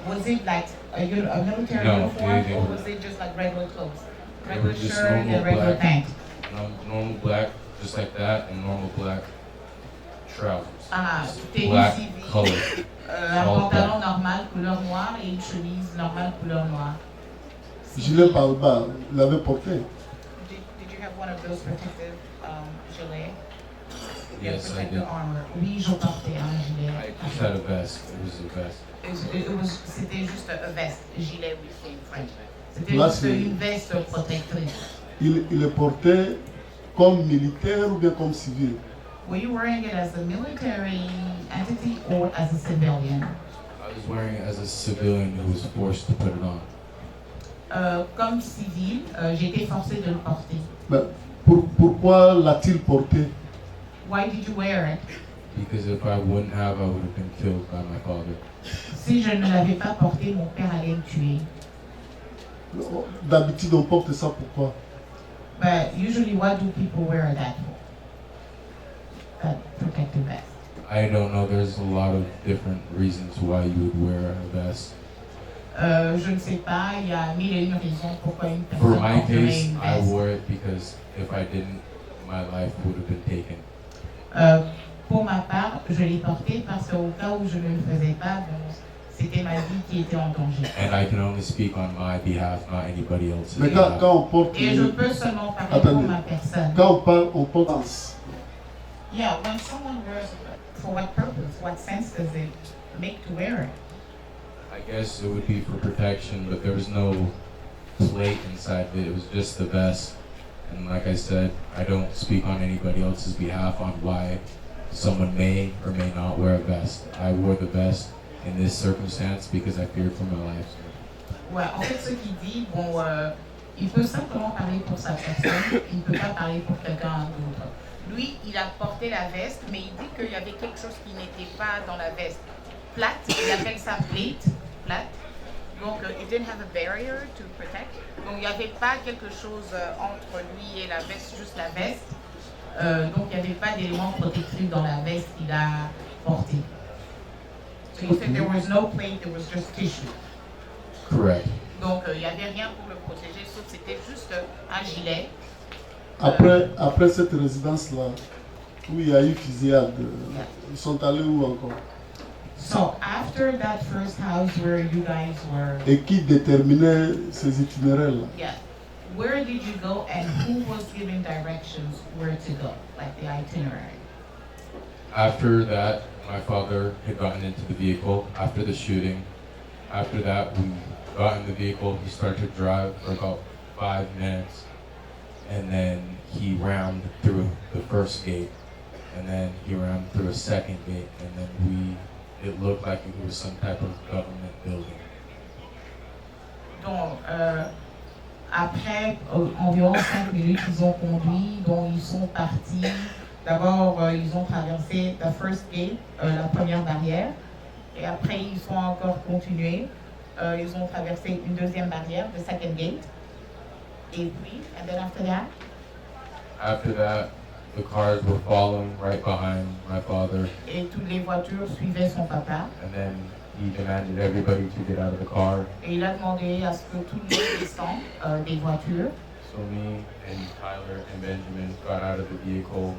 was it like a military No, uniform they or were- was it just like regular clothes? They were Regular just shirt normal and regular black. pants. Normal black, just like that, and normal black trousers. Ah, tenue Black civile. color. Un pantalon normal couleur noire et une chemise normale couleur noire. Gilet par le bas, il l'avait porté. Did you have one of those protective gilets? Yes, I Protective did. armor. Oui, je portais un gilet. I just had a vest. It was a vest. C'était juste un veste, gilet, we say in French. C'était Là, juste c'est- une veste protectrice. Il le portait comme militaire ou bien comme civil? Were you wearing it as a military entity or as a civilian? I was wearing it as a civilian who was forced to put it on. Comme civil, j'ai été forcée de le porter. Ben, pourquoi l'a-t-il porté? Why did you wear it? Because if I wouldn't have, I would have been killed by my father. Si je ne l'avais pas porté, mon père allait me tuer. D'habitude, on porte ça pourquoi? But usually, what do people wear that for? That protective vest. I don't know. There's a lot of different reasons why you would wear a vest. Je ne sais pas, il y a mille et une raisons pourquoi une For personne my porterait case, une I veste. wore it because if I didn't, my life would have been taken. Pour ma part, je l'ai porté parce qu'au cas où je ne le faisais pas, bon, c'était ma vie qui était en danger. And I can only speak on my behalf, not anybody else's Mais behalf. quand on porte... Et je peux seulement parler Attendez. pour ma personne. Quand on porte... Yeah, when someone wears it, for what purpose? What sense does it make to wear it? I guess it would be for protection, but there was no plate inside of it. It was just the vest. And like I said, I don't speak on anybody else's behalf on why someone may or may not wear a vest. I wore the vest in this circumstance because I feared for my life. Ouais, en fait, ce qu'il dit, bon, il peut simplement parler pour sa personne, il ne peut pas parler pour quelqu'un d'autre. Lui, il a porté la veste, mais il dit qu'il y avait quelque chose qui n'était pas dans la veste. Plate, il appelle ça plate, plate. Donc, it didn't have a barrier to protect. Donc, il n'y avait pas quelque chose entre lui et la veste, juste la veste. Donc, il n'y avait pas d'éléments protectifs dans la veste qu'il a portée. So he said there was no plate, there was just tissue. Correct. Donc, il n'y avait rien pour le protéger, sauf c'était juste un gilet. Après cette résidence-là, où il y a eu fusillade, ils sont allés où encore? So, after that first house where you guys were, Et qui déterminait ces itinéraires-là? yeah, where did you go and who was giving directions where to go, like the itinerary? After that, my father had gotten into the vehicle after the shooting. After that, we got in the vehicle. He started to drive for about 5 minutes. And then he rammed through the first gate. And then he rammed through a second gate. And then it looked like it was some type of government building. Donc, après environ 5 minutes, ils ont conduit, donc ils sont partis. D'abord, ils ont traversé the first gate, la première barrière, et après ils sont encore continués. Ils ont traversé une deuxième barrière, the second gate. Et puis, and then after that? After that, the cars were following right behind my father. Et toutes les voitures suivaient son papa. And then he demanded everybody to get out of the car. Et il a demandé à ce que tout le monde descende des voitures. So me and Tyler and Benjamin got out of the vehicle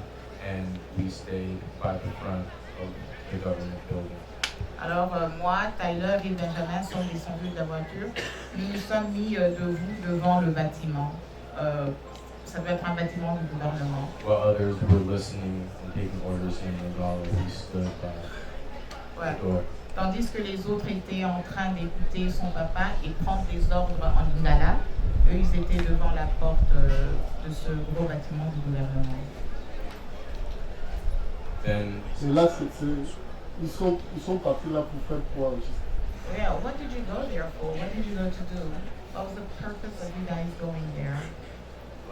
and we stayed by the front of the government building. Alors moi, Tyler et Benjamin sont descendus de la voiture. Nous nous sommes mis debout devant le bâtiment. Ça peut être un bâtiment du gouvernement. While others were listening and taking orders in Lingala, we stood by Ouais. the door. Tandis que les autres étaient en train d'écouter son papa et prendre des ordres en lingala, eux ils étaient devant la porte de ce gros bâtiment du gouvernement. Then Et là, ils sont partis là pour faire quoi? Yeah, what did you go there for? What did you go to do? What was the purpose of you guys going there?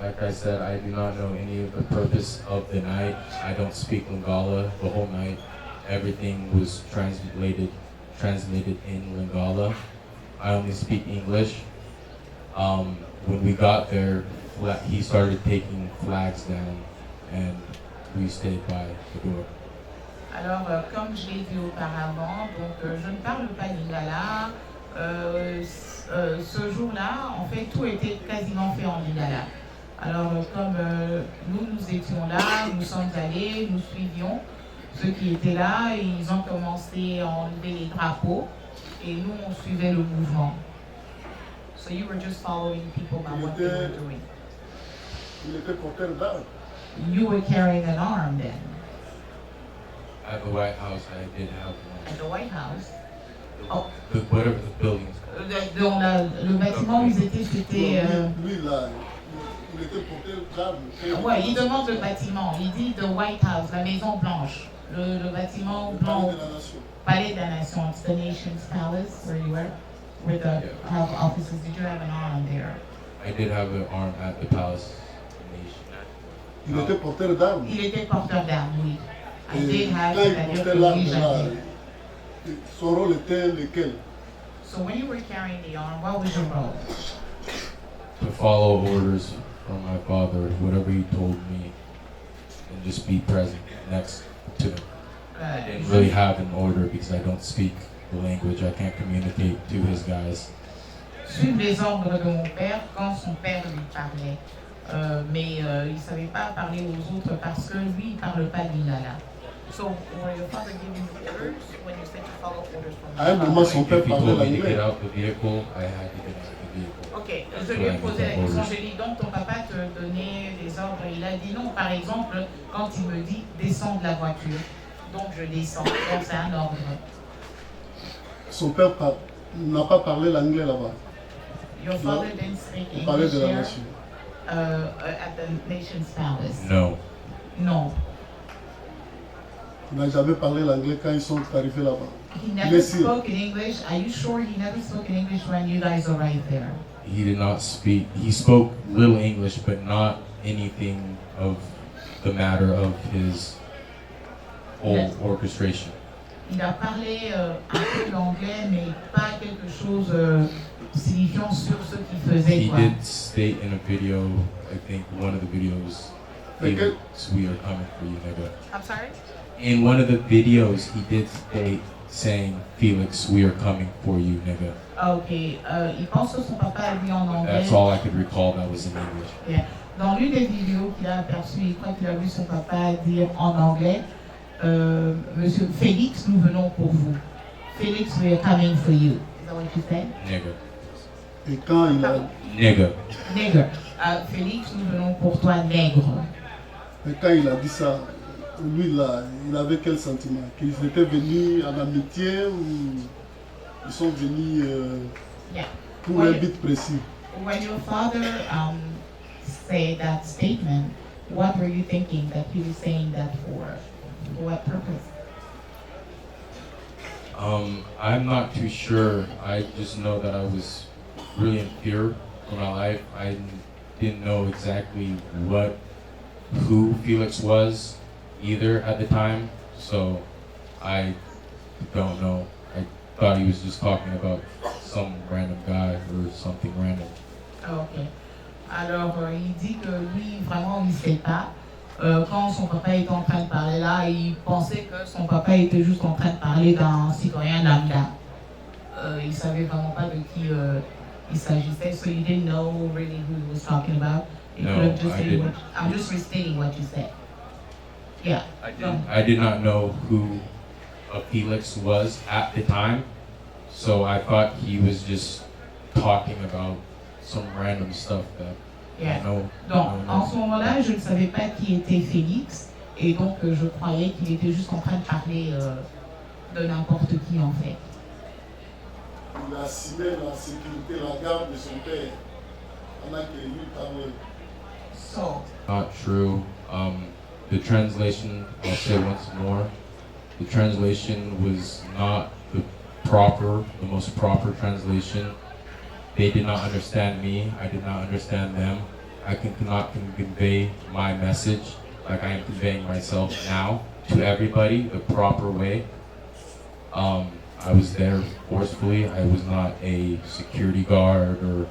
like I said, I do not know any of the purpose of the night. I don't speak Lingala the whole night. Everything was transmitted in Lingala. I only speak English. When we got there, he started taking flags down, and we stayed by the door. Alors, comme je l'ai dit auparavant, donc je ne parle pas lingala. Ce jour-là, en fait, tout était quasiment fait en lingala. Alors, comme nous étions là, nous sommes allés, nous suivions ceux qui étaient là, et ils ont commencé à enlever les drapeaux, et nous, on suivait le mouvement. So you were just following people by what they were doing. Il était porteur d'armes. You were carrying an arm then. At the White House, I did have one. At the White House. Oh. Whatever the building is called. Dans le bâtiment où ils étaient, c'était... Lui, là, il était porteur d'armes. Ouais, il demande le bâtiment. Il dit the White House, la Maison Blanche. Le bâtiment blanc. Palais de la Nation. It's the nation's palace where you were. Where the have offices. Did you have an arm there? I did have an arm at the Palace Nation. Il était porteur d'armes. Il était porteur d'armes, oui. I Et did have, quand il c'est-à-dire portait que l'arme, oui, là, j'avais. son rôle était lequel? So when you were carrying the arm, what was your role? to follow orders from my father, whatever he told me, and just be present next to him. I didn't really have an order because I don't speak the language. I can't communicate to his guys. Suivre les ordres de mon père quand son père lui parlait. Mais il ne savait pas parler aux autres parce que lui, il ne parle pas lingala. So, were your father giving you orders when you said to follow orders from À un moment, son père If he parlait told me to l'anglais. get out the vehicle, I had to get out the vehicle. Ok, je lui ai posé la question, je lui ai dit, donc ton papa te donnait des ordres, il a dit non, par exemple, quand il me dit descends de la voiture, donc je descends, donc c'est un ordre. Son père n'a pas parlé l'anglais là-bas. Your father didn't speak Il parlait English de la here nation. at the nation's palace? No. No. Il n'a jamais parlé l'anglais quand ils sont arrivés là-bas. He never spoke in English. Are you sure he never spoke in English when you guys arrived there? He did not speak. He spoke little English, but not anything of the matter of his whole Yes. orchestration. Il a parlé un peu l'anglais, mais pas quelque chose signifiant sur ce qu'il faisait. He Quoi. did state in a video, I think one of the videos, Felix, we are coming for you, nigga. I'm sorry? In one of the videos, he did state saying, Felix, we are coming for you, nigga. Ah, ok. Il pense que son papa a dit en anglais. That's all I could recall that was in English. Yeah. Dans l'une des vidéos qu'il a aperçues, il croit qu'il a vu son papa dire en anglais, Monsieur Félix, nous venons pour vous. Félix, we are coming for you. Is that what you said? Nigga. Et quand il a, Nigga. Nègre. Félix, nous venons pour toi, nègre. et quand il a dit ça, lui là, il avait quel sentiment? Qu'ils étaient venus en amitié ou ils sont venus Yeah. pour un but précis? When your father said that statement, what were you thinking that he was saying that for? For what purpose? I'm not too sure. I just know that I was really in fear for my life. I didn't know exactly who Felix was either at the time, so I don't know. I thought he was just talking about some random guy or something random. Ok. Alors, il dit que lui, vraiment, il ne sait pas. Quand son papa était en train de parler là, il pensait que son papa était juste en train de parler d'un citoyen lambda. Il ne savait vraiment pas de qui il s'agissait, so he didn't know really who he was talking about. He No, could have just I said didn't. I'm just restating what you said. Yeah. I did not know who Felix was at the time, so I thought he was just talking about some random stuff that Yeah. I know. Donc, en ce moment-là, je ne savais pas qui était Félix, et donc je croyais qu'il était juste en train de parler de n'importe qui en fait. Il a assuré la sécurité, la garde de son père pendant que lui parlait. So, Not true. The translation, I'll say once more, the translation was not the most proper translation. They did not understand me. I did not understand them. I cannot convey my message like I am conveying myself now to everybody the proper way. I was there forcefully. I was not a security guard or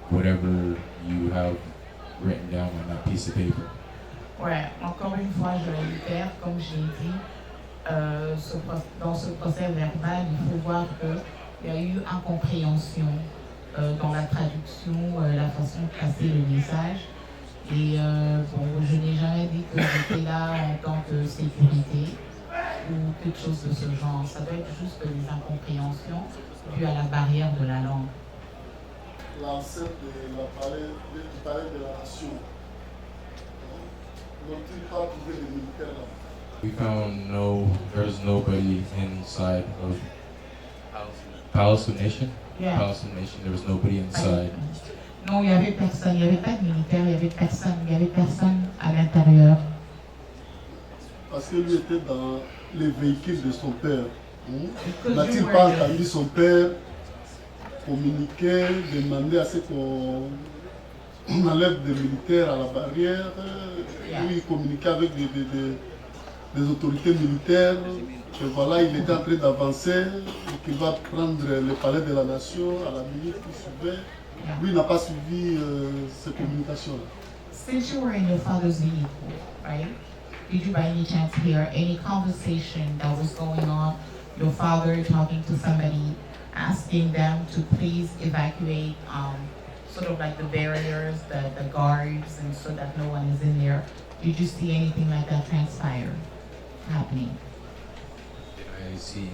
whatever you have written down on that piece of paper. ouais, encore une fois, je vais le faire, comme j'ai dit, dans ce procès verbal, il faut voir qu'il y a eu incompréhension dans la traduction, la façon de passer le message. Et bon, je n'ai jamais dit que j'étais là en tant que sécurité ou quelque chose de ce genre. Ça doit être juste des incompréhensions dues à la barrière de la langue. L'ancêtre il parlait de la nation. N'ont-ils pas trouvé des militaires là? We found there's nobody inside of Palestine Nation. Yeah. Palestine Nation, there was nobody inside. Non, il n'y avait personne, il n'y avait pas de militaire, il n'y avait personne à l'intérieur. Parce que lui était dans les véhicules de son père. Because N'a-t-il you pas were there. entendu son père communiquer, demander à ce qu'on enlève des militaires à la barrière? Lui, il communiquait avec des autorités militaires. Et voilà, il était en train d'avancer et qu'il va prendre le palais de la nation à la minute qui suivait. Yeah. Lui n'a pas suivi ces communications-là. Since you were in your father's vehicle, right? Did you by any chance hear any conversation that was going on? Your father talking to somebody, asking them to please evacuate, sort of like the barriers, the guards, and so that no one is in there. Did you see anything like that transpire happening? Did I see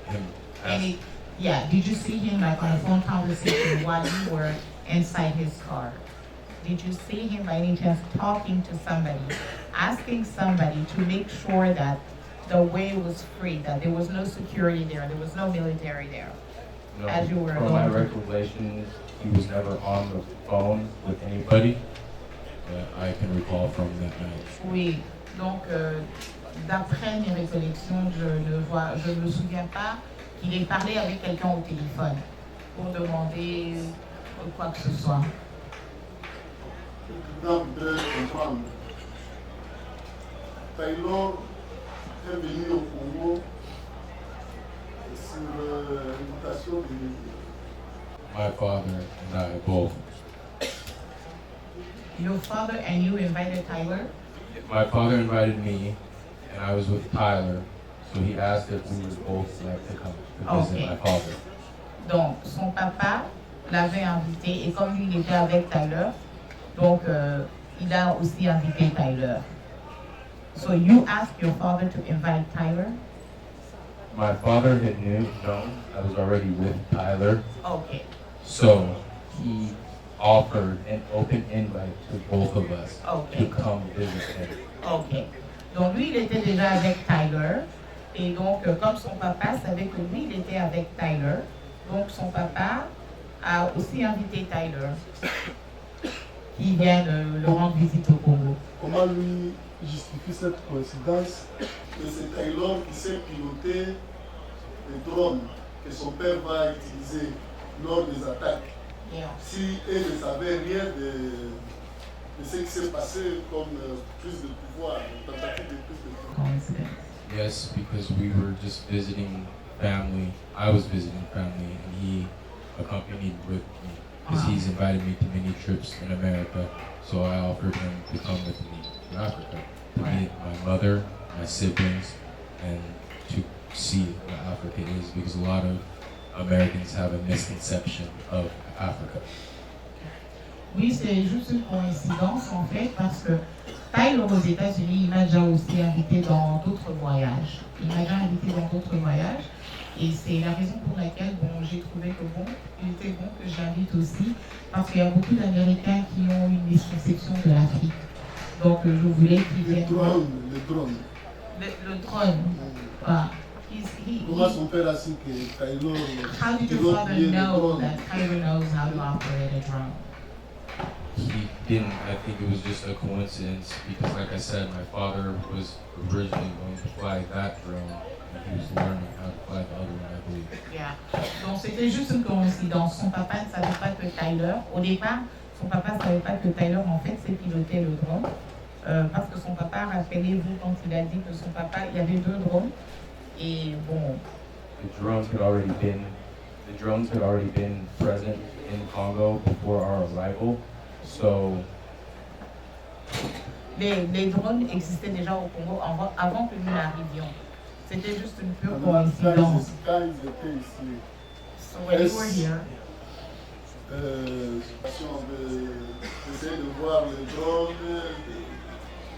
him ask? Any, yeah, did you see him like on a phone conversation while you were inside his car? Did you see him by any chance talking to somebody, asking somebody to make sure that the way was free, that there was no security there was no military there? No, As you were from my going recollection, he was never on the phone with anybody that I can recall from that night. Oui, donc d'après mes récollections, je ne me souviens pas qu'il ait parlé avec quelqu'un au téléphone pour demander quoi que ce soit. Le président voudrait comprendre. Taylor est venu au Congo sur l'invitation de My father and I both. Your father and you invited Tyler? My father invited me, and I was with Tyler, so he asked if we would both like to come to visit Okay. my father. Donc, son papa l'avait invité et comme lui, il était avec Tyler, donc il a aussi invité Tyler. So you asked your father to invite Tyler? My father had known I was already with Tyler, Okay. so he offered an open invite to both of us Okay. to come visit him. Ok. Donc lui, il était déjà avec Tyler. Et donc, comme son papa savait que lui, il était avec Tyler, donc son papa a aussi invité Tyler qui vienne le rendre visite au Congo. Comment lui justifie cette coïncidence que c'est Taylor qui sait piloter les drones que son père va utiliser lors des attaques? Yeah. Si elle ne savait rien de ce qui s'est passé comme plus de pouvoir, tentative de plus de pouvoir. Coincidence. Yes, because we were just visiting family. I was visiting family, and he accompanied with me because he's invited me to many trips in America. So I offered him to come with me to Africa to meet my mother, my siblings, and to see what Africa is, because a lot of Americans have a misconception of Africa. Oui, c'est juste une coïncidence en fait parce que Tyler aux États-Unis, il m'a déjà aussi invité dans d'autres voyages. Il m'a déjà invité dans d'autres voyages et c'est la raison pour laquelle j'ai trouvé que il était bon que j'invite aussi parce qu'il y a beaucoup d'Américains qui ont une misconception de l'Afrique. Donc je voulais qu'ils Les viennent. drones. Le drone. Ah. Comment son père a su que Taylor How did your pilote father bien les know drones? that Tyler knows how to operate a drone? He didn't. I think it was just a coincidence because, like I said, my father was originally going to fly that drone, and he was learning how to fly the other one, I believe. Yeah. Donc c'était juste une coïncidence. Son papa ne savait pas que Tyler, au départ, son papa ne savait pas que Tyler en fait sait piloter le drone. Parce que son papa, rappelez-vous quand il a dit que son papa, il y avait 2 drones. Et bon. The drones had already been present in Congo before our arrival. So les drones existaient déjà au Congo avant que nous n'arrivions. C'était juste une pure Quand coïncidence. ils étaient ici, So when you were here, essayer de voir les drones, de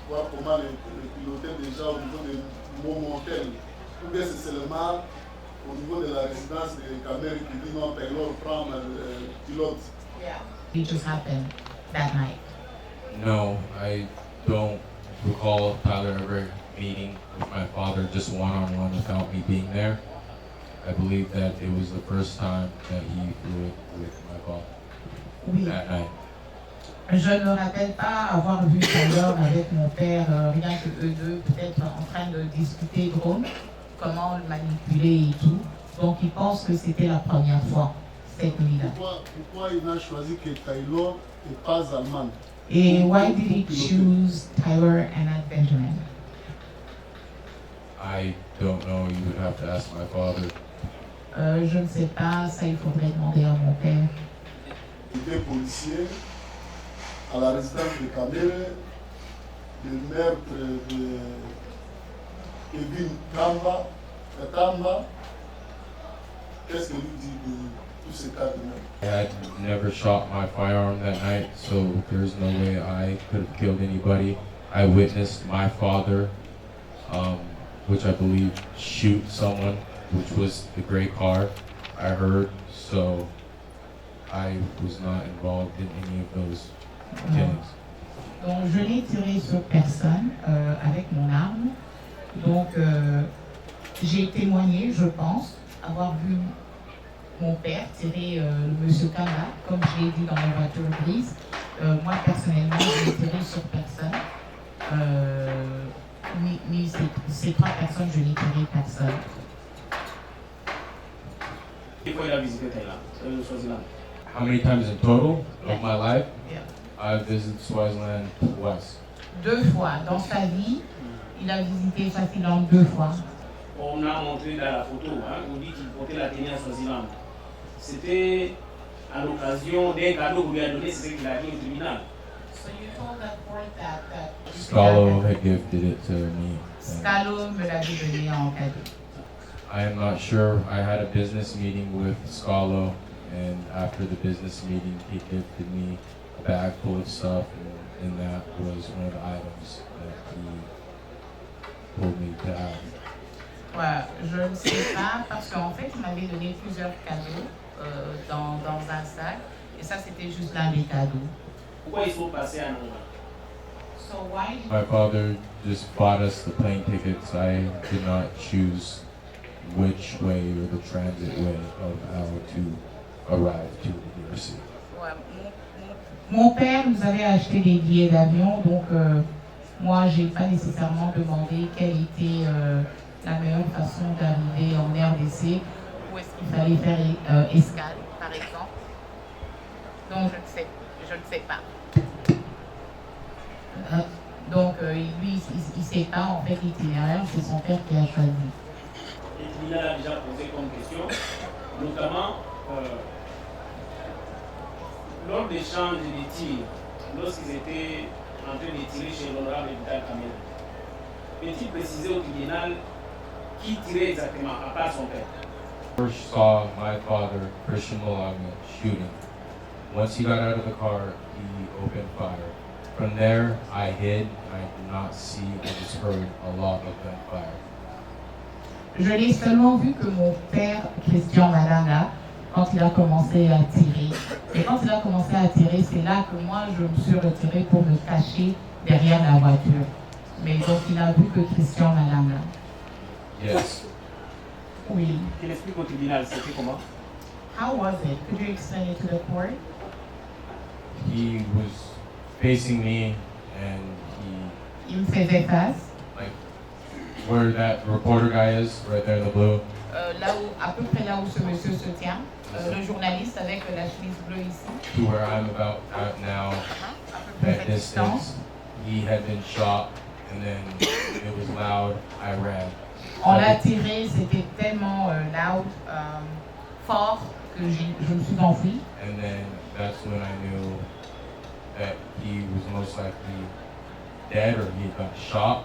voir comment les piloter déjà au niveau de Montmontel. Ou bien c'est seulement au niveau de la résidence de Camer qui dit non, Taylor prend le pilote. it just happened that night. no, I don't recall Tyler ever meeting with my father just one-on-one without me being there. I believe that it was the first time that he flew it with my father Oui. that night. Je ne me rappelle pas avoir vu Tyler avec mon père, rien que eux deux, peut-être en train de discuter drone, comment le manipuler et tout. Donc il pense que c'était la première fois, cette nuit-là. Pourquoi il a choisi que Taylor et pas Allemand? Et why did he choose Tyler and not Benjamin? I don't know. You would have to ask my father. Je ne sais pas, ça il faudrait demander à mon père. 2 policiers à la résidence de Kamere, le meurtre de Kevin Katamba. Qu'est-ce que vous dites de tous ces cas de meurtre? I had never shot my firearm that night, so there's no way I could have killed anybody. I witnessed my father, which I believe shoot someone, which was the gray car I heard, so I was not involved in any of those killings. Donc je n'ai tiré sur personne avec mon arme. Donc j'ai témoigné, je pense, avoir vu mon père tirer le monsieur Kamba, comme je l'ai dit dans la voiture grise. Moi personnellement, je n'ai tiré sur personne. Ni ces 3 personnes, je n'ai tiré personne. How many times in total of my life? Yeah. I visited Swaziland twice. 2 fois. Dans sa vie, il a visité Swaziland 2 fois. On a montré dans la photo, on dit qu'il portait la tenue à Swaziland. C'était à l'occasion d'un cadeau qu'on lui a donné, c'est ce qu'il a dit au tribunal. So you told that court that Scalo had gifted it to me. Scalo me l'avait donné en cadeau. I am not sure. I had a business meeting with Scalo, and after the business meeting, he gifted me a bag full of stuff, and that was one of the items that he told me to have. Ouais, je ne sais pas parce qu'en fait, il m'avait donné plusieurs cadeaux dans un sac et ça, c'était juste l'un des cadeaux. Pourquoi ils sont passés à Angola? So why did My father just bought us the plane tickets. I did not choose which way or the transit way of how to arrive to the DRC. Ouais, mon père nous avait acheté des billets d'avion, donc moi, j'ai pas nécessairement demandé quelle était la meilleure façon d'arriver en RDC, où est-ce qu'il fallait faire escale, par exemple. Donc, je ne sais pas. Donc, lui, il ne sait pas, en fait, l'itinéraire, c'est son père qui a choisi. Et il a déjà posé comme question, notamment lors des échanges de tirs, lorsqu'ils étaient en train de tirer chez l'honorable Vital Kamere. Peut-il préciser au tribunal qui tirait exactement, à part son père? First saw my father, Christian Malanga, shooting. Once he got out of the car, he opened fire. From there, I hid. I did not see. I just heard a lot of gunfire. Je n'ai seulement vu que mon père, Christian Malanga, quand il a commencé à tirer. Et quand il a commencé à tirer, c'est là que moi, je me suis retirée pour me cacher derrière la voiture. Mais donc, il a vu que Christian Malanga. Yes. Oui. Il explique au tribunal, c'était comment? How was it? Could you explain it to the court? He was facing me, and Il me faisait face. like, where that reporter guy is, right there in the blue. Là où, à peu près là où ce monsieur se tient, le journaliste avec la chemise bleue ici. To where I'm about at now, À peu près that cette distance. distance. He had been shot, and then it was loud. I ran. On l'a tiré, c'était tellement loud, fort, que je me suis enfuie. And then that's when I knew that he was most likely dead or he got shot.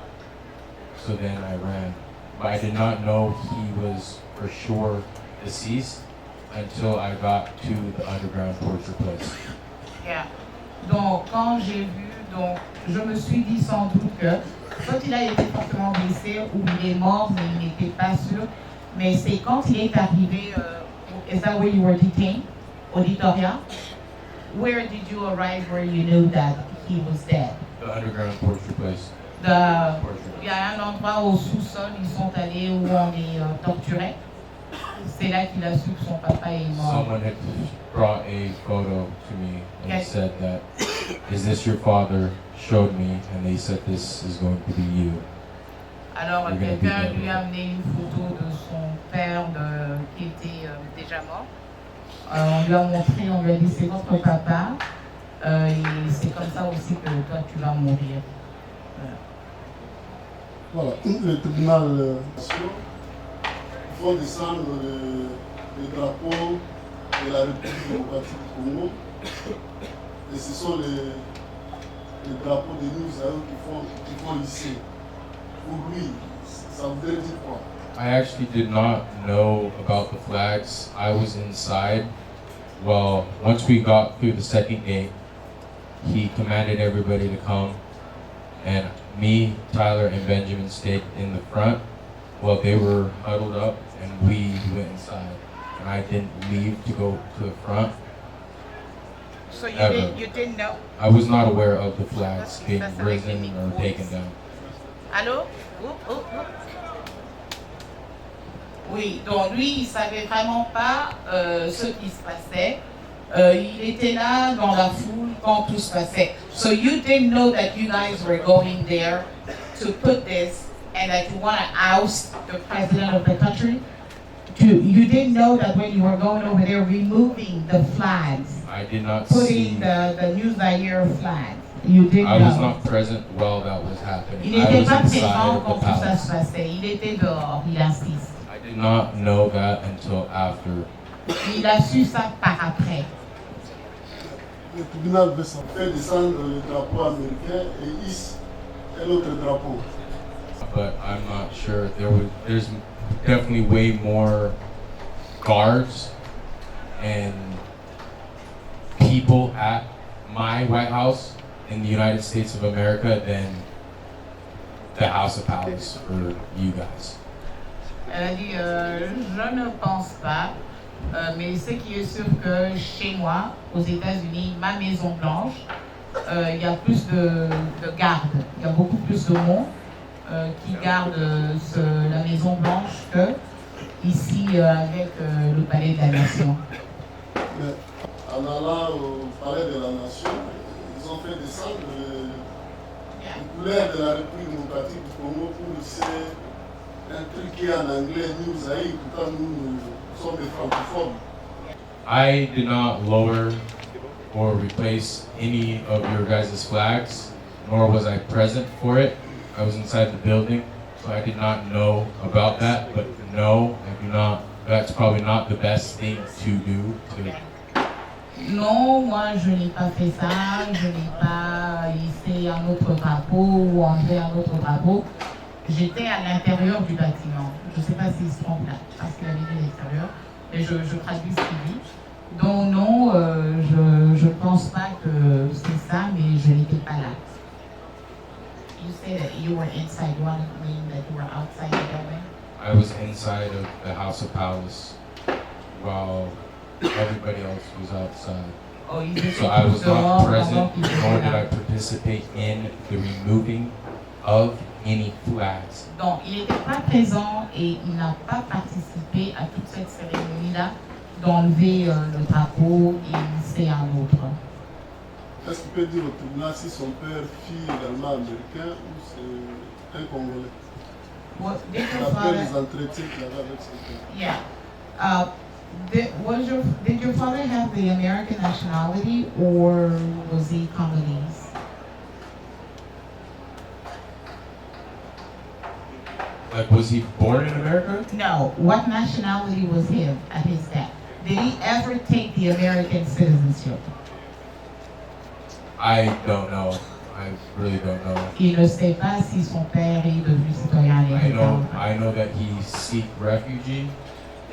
So then I ran. But I did not know he was for sure deceased until I got to the underground torture place. Yeah. Donc, quand j'ai vu, donc, je me suis dit sans doute que soit il a été fortement blessé ou il est mort, mais il n'était pas sûr. Mais c'est quand il est arrivé, is that where you were detained? Auditoria? Where did you arrive where you knew that he was dead? The underground torture place. Il y a un endroit au sous-sol, ils sont allés où on les torturait. C'est là qu'il a su que son papa est mort. Someone had brought a photo to me and Yes. said that, is this your father? Showed me, and they said this is going to be you. Alors You're gonna be quelqu'un dead. lui a amené une photo de son père qui était déjà mort. On lui a montré, on lui a dit c'est votre papa et c'est comme ça aussi que toi tu vas mourir. Voilà, le tribunal il faut descendre le drapeau de la République démocratique du Congo Et ce sont les drapeaux de New Israël qui font ici. Pour lui, ça voudrait dire quoi? I actually did not know about the flags. I was inside. Well, once we got through the second gate, he commanded everybody to come. And me, Tyler, and Benjamin stayed in the front while they were huddled up, and we went inside. And I didn't leave to go to the front. So you Ever. didn't know? I was not aware of the flags being risen or taken down. Allô? Oui, donc lui, il ne savait vraiment pas ce qui se passait. Il était là dans la foule quand tout se passait. So you didn't know that you guys were going there to put this and that you want to oust the president of the country? You didn't know that when you were going over there removing the flags, I did not see. putting the New Zaire flags. You didn't I know. was not present while that was happening. Il I n'était was pas inside présent of quand the tout ça palace. se passait. Il était dehors, il insiste. I did not know that until after. Il a su ça par après. Le tribunal veut s'en faire descendre le drapeau américain et hisse un autre drapeau. But I'm not sure. There's definitely way more guards and people at my White House in the United States of America than the House of Palace for you guys. Elle a dit, je ne pense pas, mais ce qui est sûr que chez moi, aux États-Unis, ma Maison Blanche, il y a plus de gardes, il y a beaucoup plus de monde qui garde la Maison Blanche que ici avec le Palais de la Nation. Mais en allant au palais de la Nation, ils ont fait descendre les couleurs de la République démocratique du Congo pour un truc qui est en anglais, New Zaire, pourtant nous sommes des francophones. I did not lower or replace any of your guys' flags, nor was I present for it. I was inside the building, so I did not know about that. But no, I do not. That's probably not the best thing to do. Non, moi je n'ai pas fait ça, je n'ai pas hissé un autre drapeau ou enlevé un autre drapeau. J'étais à l'intérieur du bâtiment. Je ne sais pas s'il se trompe là, parce qu'il avait dit l'extérieur, mais je traduis ce qu'il dit. Donc non, je ne pense pas que c'est ça, mais je n'étais pas là. You said that you were inside. You want to mean that you were outside the building? I was inside of the House of Palace while everybody else was outside. Oh, ils étaient So I was tous dehors not pendant present, qu'ils étaient nor did là. I participate in the removing of any flags. Donc, il n'était pas présent et il n'a pas participé à toute cette cérémonie-là d'enlever le drapeau et hisser un autre. Est-ce qu'il peut dire au tribunal si son père fut également américain ou c'est un Congolais? What, did your Après father, les entretiens qu'il avait avec son père. yeah. Did your father have the American nationality or was he Congolese? Like, was he born in America? No. What nationality was him at his death? Did he ever take the American citizenship? I don't know. I really don't know. Il ne sait pas si son père est devenu citoyen américain. I know that he sought refugee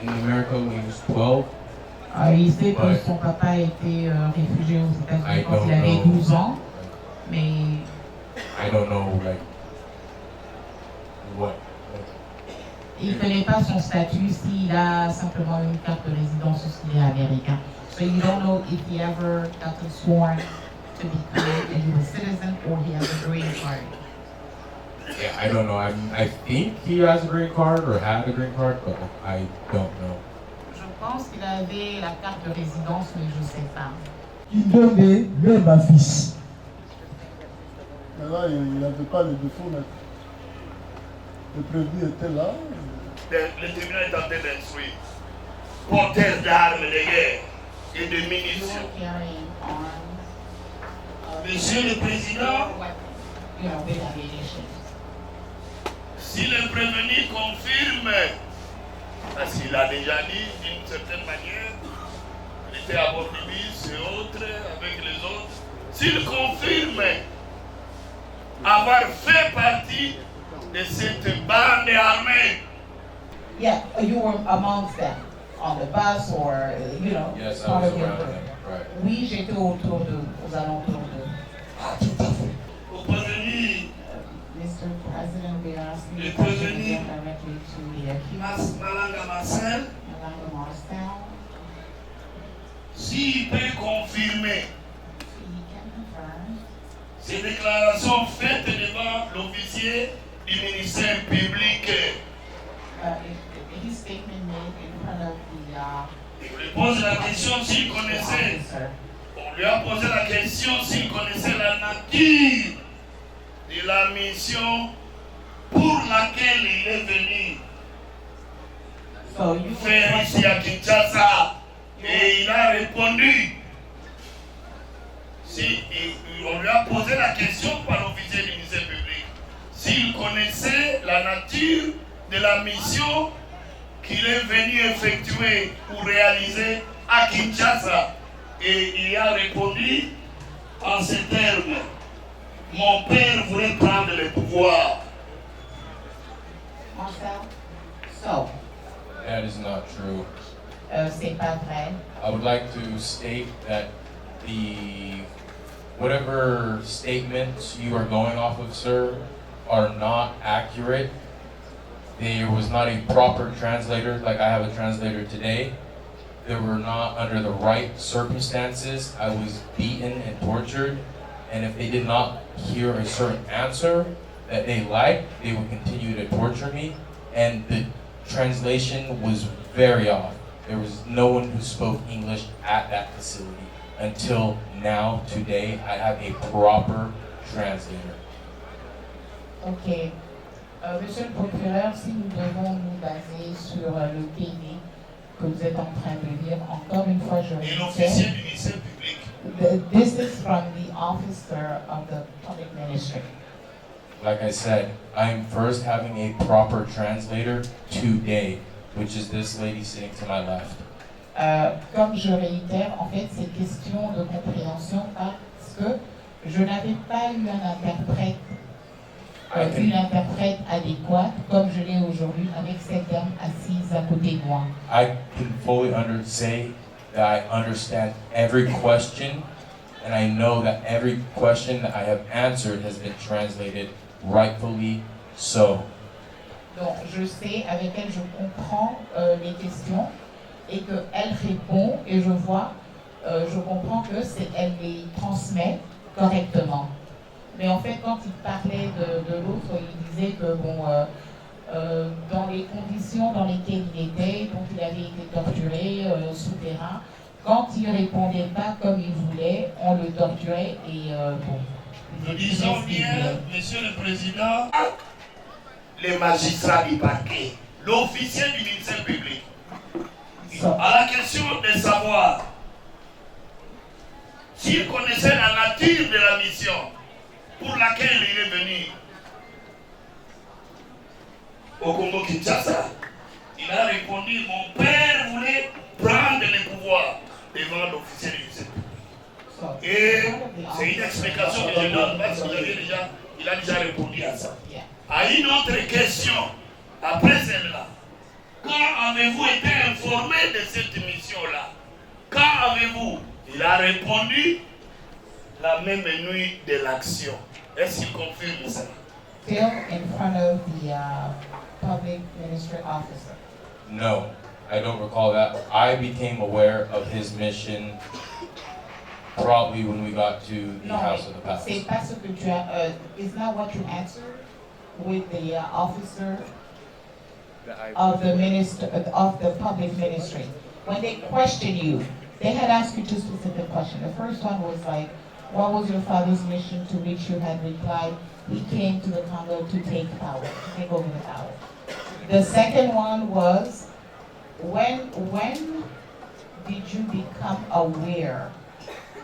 in America when he was 12. Il sait que Ouais. son papa était réfugié aux États-Unis I quand don't il avait know. 12 ans, mais I don't know, like, what. il ne connaît pas son statut s'il a simplement une carte de résidence ou s'il est américain. So you don't know if he ever got sworn to become a U.S. citizen or he has a green card. Yeah, I don't know. I think he has a green card or had a green card, but I don't know. Je pense qu'il avait la carte de résidence, mais je ne sais pas. Kindonge le ma fils. Mais là, il n'avait pas le défaut. Le prévenu était là. Le tribunal est en train d'instruire. Porteurs d'armes de guerre et de munitions. Carrying arms, Monsieur le Président, with ammunition. si le prévenu confirme, parce qu'il a déjà dit d'une certaine manière, il était à bord du bus et autres, s'il confirme avoir fait partie de cette bande armée. Yeah, you were amongst them on the bus or, you know, Yes, I part was of your around group. them. Right. Oui, j'étais autour de, aux alentours de. Ah, tout à fait. Au prévenu, Mr. President, we are asking Le the question prévenu. again directly to the accused, Malanga Marcel, Malanga Marcel. s'il peut confirmer He can confirm ces déclarations faites devant l'officier du ministère public. his statement made in front of the On lui pose la question s'il connaissait. officer. On lui a posé la question s'il connaissait la nature de la mission pour laquelle il est venu So you faire ici à Kinshasa. Et il a répondu. On lui a posé la question par l'officier du ministère public s'il connaissait la nature de la mission qu'il est venu effectuer ou réaliser à Kinshasa. Et il a répondu en ces termes: mon père voulait prendre le pouvoir. Marcel? So, That is not true. c'est pas vrai. I would like to state that the whatever statements you are going off of, sir, are not accurate. There was not a proper translator, like I have a translator today. They were not under the right circumstances. I was beaten and tortured, and if they did not hear a certain answer that they liked, they would continue to torture me. And the translation was very off. There was no one who spoke English at that facility. Until now, today, I have a proper translator. Ok. Monsieur le procureur, si nous devons nous baser sur le PD que vous êtes en train de lire, encore une fois, je Et l'officier répète, du ministère public. this is from the officer of the public ministry. Like I said, I'm first having a proper translator today, which is this lady sitting to my left. Comme je réitère, en fait, c'est question de compréhension parce que je n'avais pas eu un interprète, une interprète adéquate comme je l'ai aujourd'hui avec cette dame assise à côté de moi. I can fully say that I understand every question, and I know that every question that I have answered has been translated rightfully so. Donc, je sais, avec elle, je comprends les questions et qu'elle répond et je comprends que elle les transmet correctement. Mais en fait, quand il parlait de l'autre, il disait que dans les conditions dans lesquelles il était, donc il avait été torturé souterrain, quand il ne répondait pas comme il voulait, on le torturait et Nous disons bien, Monsieur le Président, les magistrats du parquet, l'officier du ministère public, à la question de savoir s'il connaissait la nature de la mission pour laquelle il est venu au Congo-Kinshasa, il a répondu: mon père voulait prendre le pouvoir devant l'officier du ministère public. Et c'est une explication que je donne parce qu'il a déjà répondu à ça. À une autre question, après celle-là, quand avez-vous été informé de cette mission-là? Quand avez-vous? Il a répondu la même nuit de l'action. Est-ce qu'il confirme ça? Still in front of the public ministry officer. No, I don't recall that. I became aware of his mission probably when we got to the House of the Palace. C'est pas ce que tu as. Is not what you answered with the officer of the minister of the public ministry. When they questioned you, they had asked you two specific questions. The first one was like, what was your father's mission? To which you had replied, he came to the Congo to take power, to take over the power. The second one was, when did you become aware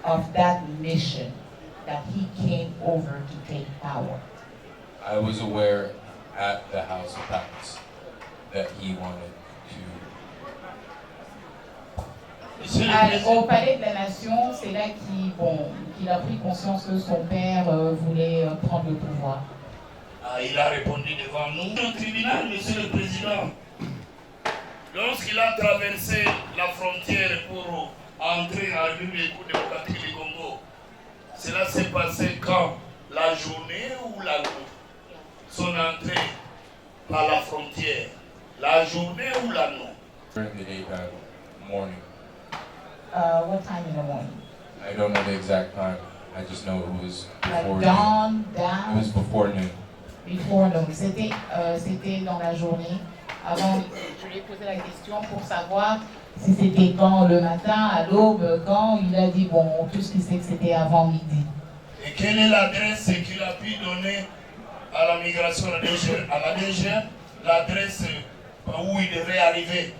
of that mission, that he came over to take power? I was aware at the House of Palace that he wanted to. Monsieur Au Palais de la Nation, c'est là qu'il a pris conscience que son père voulait prendre le pouvoir. Il a répondu devant nous. Au tribunal, Monsieur le Président, lorsqu'il a traversé la frontière pour entrer en République démocratique du Congo, cela s'est passé quand? La journée ou la nuit? Son entrée par la frontière, la journée ou la nuit? During the daytime, morning. What time in the morning? I don't know the exact time. I just know it was before Like dawn, noon. down? It was before noon. Before noon. C'était dans la journée. Avant, je lui ai posé la question pour savoir si c'était quand, le matin, à l'aube, quand. Il a dit, bon, tout ce qu'il sait que c'était avant midi. Et quelle est l'adresse qu'il a pu donner à la migration, à la DG, l'adresse où il devait arriver,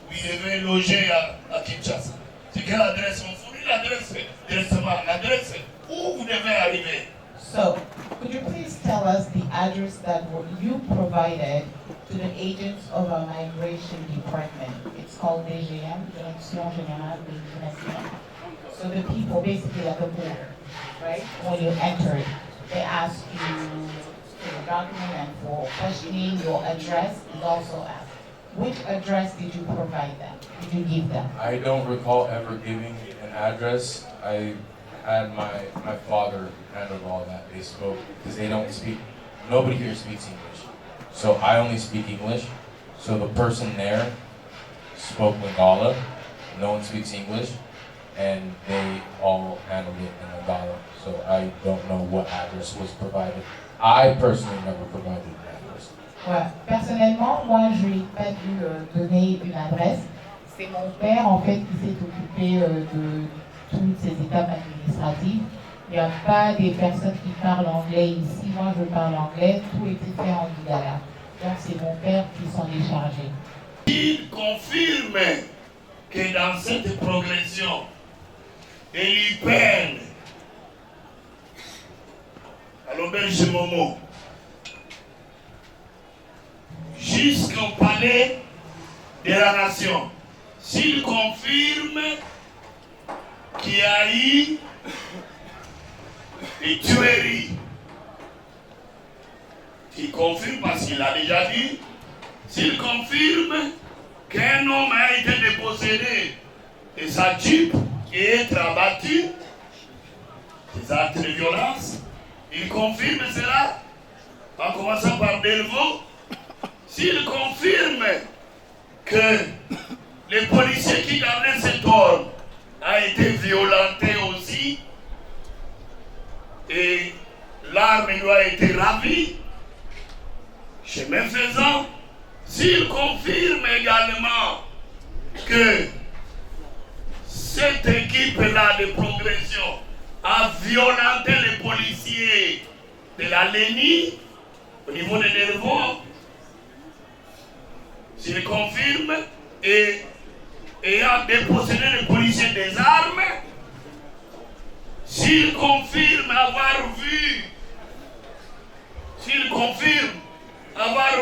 où il devait loger à Kinshasa? C'est quelle adresse? On fournit l'adresse directement, l'adresse où vous devez arriver. So, could you please tell us the address that you provided to the agents of our migration department? It's called DGM, Direction Générale de Migration. So the people basically at the border, right? When you enter it, they ask you for your document and for questioning, your address is also asked. Which address did you provide them? Did you give them? I don't recall ever giving an address. I had my father handle all that. They spoke, because they don't speak, nobody here speaks English. So I only speak English. So the person there spoke Lingala. No one speaks English. And they all handled it in Lingala. So I don't know what address was provided. I personally never provided an address. Ouais. Personnellement, moi, je n'ai pas dû donner une adresse. C'est mon père, en fait, qui s'est occupé de toutes ces étapes administratives. Il n'y a pas des personnes qui parlent anglais ici. Moi, je parle anglais. Tout était fait en lingala. Donc, c'est mon père qui s'en est chargé. Il confirme que dans cette progression, il peine à l'auberge Momo jusqu'au palais de la nation. S'il confirme qu'il y a eu des tueries, il confirme parce qu'il a déjà dit, s'il confirme qu'un homme a été dépossédé de sa jeep et être abattu, des actes de violence, il confirme cela en commençant par Delvaux. S'il confirme que les policiers qui gardaient cet homme a été violenté aussi et l'arme lui a été ravie, chemin faisant, s'il confirme également que cette équipe-là de progression a violenté les policiers de la LENI au niveau des Delvaux, s'il confirme et ayant dépossédé les policiers des armes, s'il confirme avoir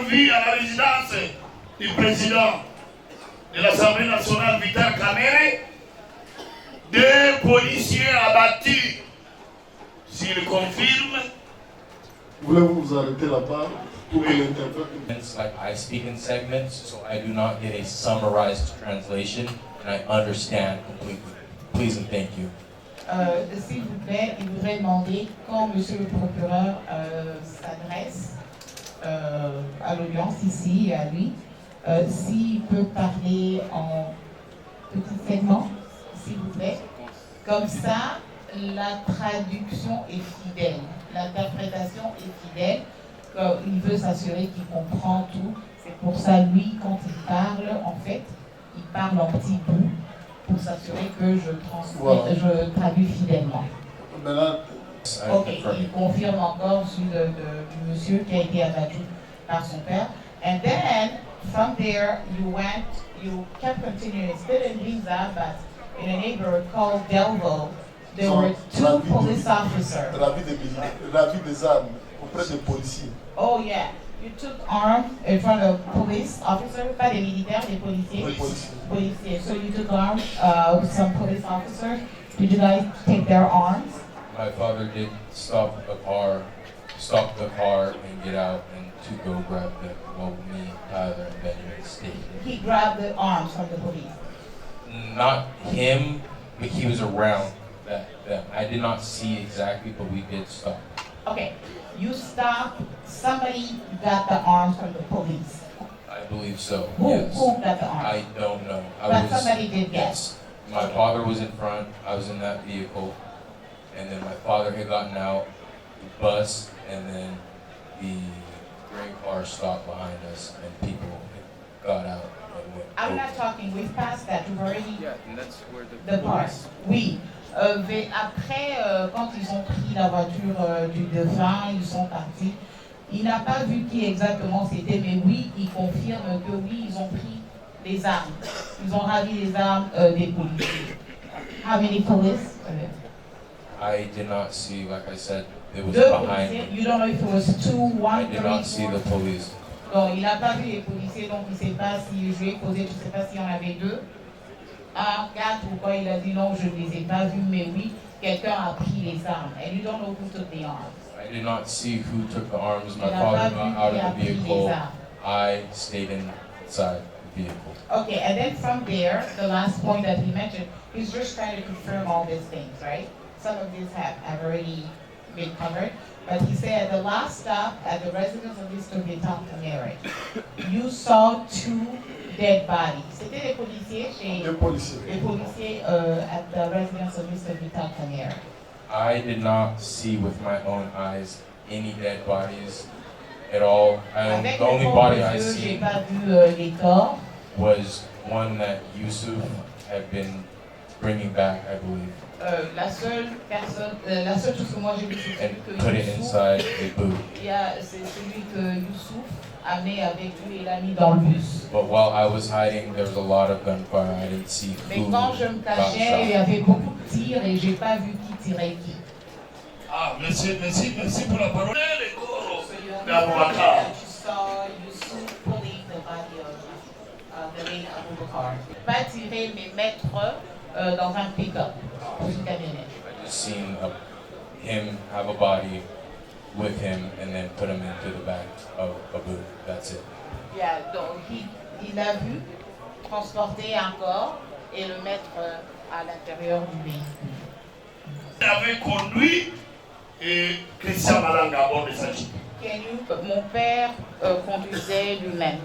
vu à la résidence du président de l'Assemblée nationale, Vital Kamerhe, 2 policiers abattus. S'il confirme, voulez-vous vous arrêter là-bas pour que l'interprète... It's like I speak in segments, so I do not get a summarized translation, and I understand completely. Please and thank you. S'il vous plaît, il voudrait demander quand Monsieur le procureur s'adresse à l'audience ici et à lui, s'il peut parler en petits segments, s'il vous plaît. Comme ça, la traduction est fidèle, l'interprétation est fidèle. Il veut s'assurer qu'il comprend tout. C'est pour ça, lui, quand il parle, en fait, il parle en petits bouts pour s'assurer que je traduis fidèlement. Ok, il confirme encore celui du monsieur qui a été abattu par son père. And then, from there, you kept continuing, still in Giza, but in a neighborhood called Delvaux, there were 2 police officers. Ravi des armes auprès des policiers. Oh yeah, You took arms in front of police officers, pas des militaires, des policiers. Policiers. So you took arms with some police officers. Did you guys take their arms? My father did stop the car and get out and to go grab them. Well, me, Tyler, and Benjamin stayed. He grabbed the arms from the police. Not him, but he was around them. I did not see exactly, but we did stop. Okay, you stopped. Somebody got the arms from the police. I believe so. Who Yes. got the arms? I don't know. But somebody did get. Yes. My father was in front. I was in that vehicle, and then my father had gotten out the bus, and then the gray car stopped behind us, and people got out and went. I'm over. not talking. We've passed that. We've already. Yeah, and that's where The part. Oui. Après, quand ils ont pris la voiture du défunt, ils sont partis. Il n'a pas vu qui exactement c'était, mais oui, il confirme que oui, ils ont pris les armes. Ils ont ravi les armes des policiers. How many police? I did not see, like I said, it was Deux behind policiers. me. You don't know if it was two, one, I three, did not see four. the police. Donc, il n'a pas vu les policiers, donc il ne sait pas si je lui ai posé, je ne sais pas s'il y en avait deux. Un, quatre ou quoi, il a dit non, je ne les ai pas vus, mais oui, quelqu'un a pris les armes. And you don't know who took the arms. I did not see who took the arms. My Il n'a father pas got vu out qui a of the pris les vehicle. armes. I stayed inside the vehicle. Okay, and then from there, the last point that he mentioned, he's just trying to confirm all these things, right? Some of these have already been covered, but he said at the last stop at the residence of Mr. Vital Tamere, you saw two dead bodies. C'était les policiers chez Les policiers. les policiers at the residence of Mr. Vital Tamere. I did not see with my own eyes any dead bodies at all. Avec The only mes body propres I yeux, j'ai seen pas vu les corps. was one that Yusuf had been bringing back, I believe, La seule chose que moi j'ai vue, c'est and celui put que it Youssouf, inside the boot. c'est celui que Youssouf a amené avec lui et l'a mis dans le bus. But while I was hiding, there was a lot of gunfire. I didn't see Mais who quand je me got cachais, il y shot. avait beaucoup de tirs et j'ai pas vu qui tirait qui. Ah, merci pour la parole. Le corps So you d'Aboubacar. that you saw Youssouf pulling the body of the late Aboubacar. Pas tirer, mais mettre dans un pick-up, dans une camionnette. I just seen him have a body with him and then put him into the back of a boot. That's it. Yeah, donc il l'a vu transporter un corps et le mettre à l'intérieur du véhicule. Il avait conduit et Christian Malanga à bord de sa jeep. Mon père conduisait lui-même.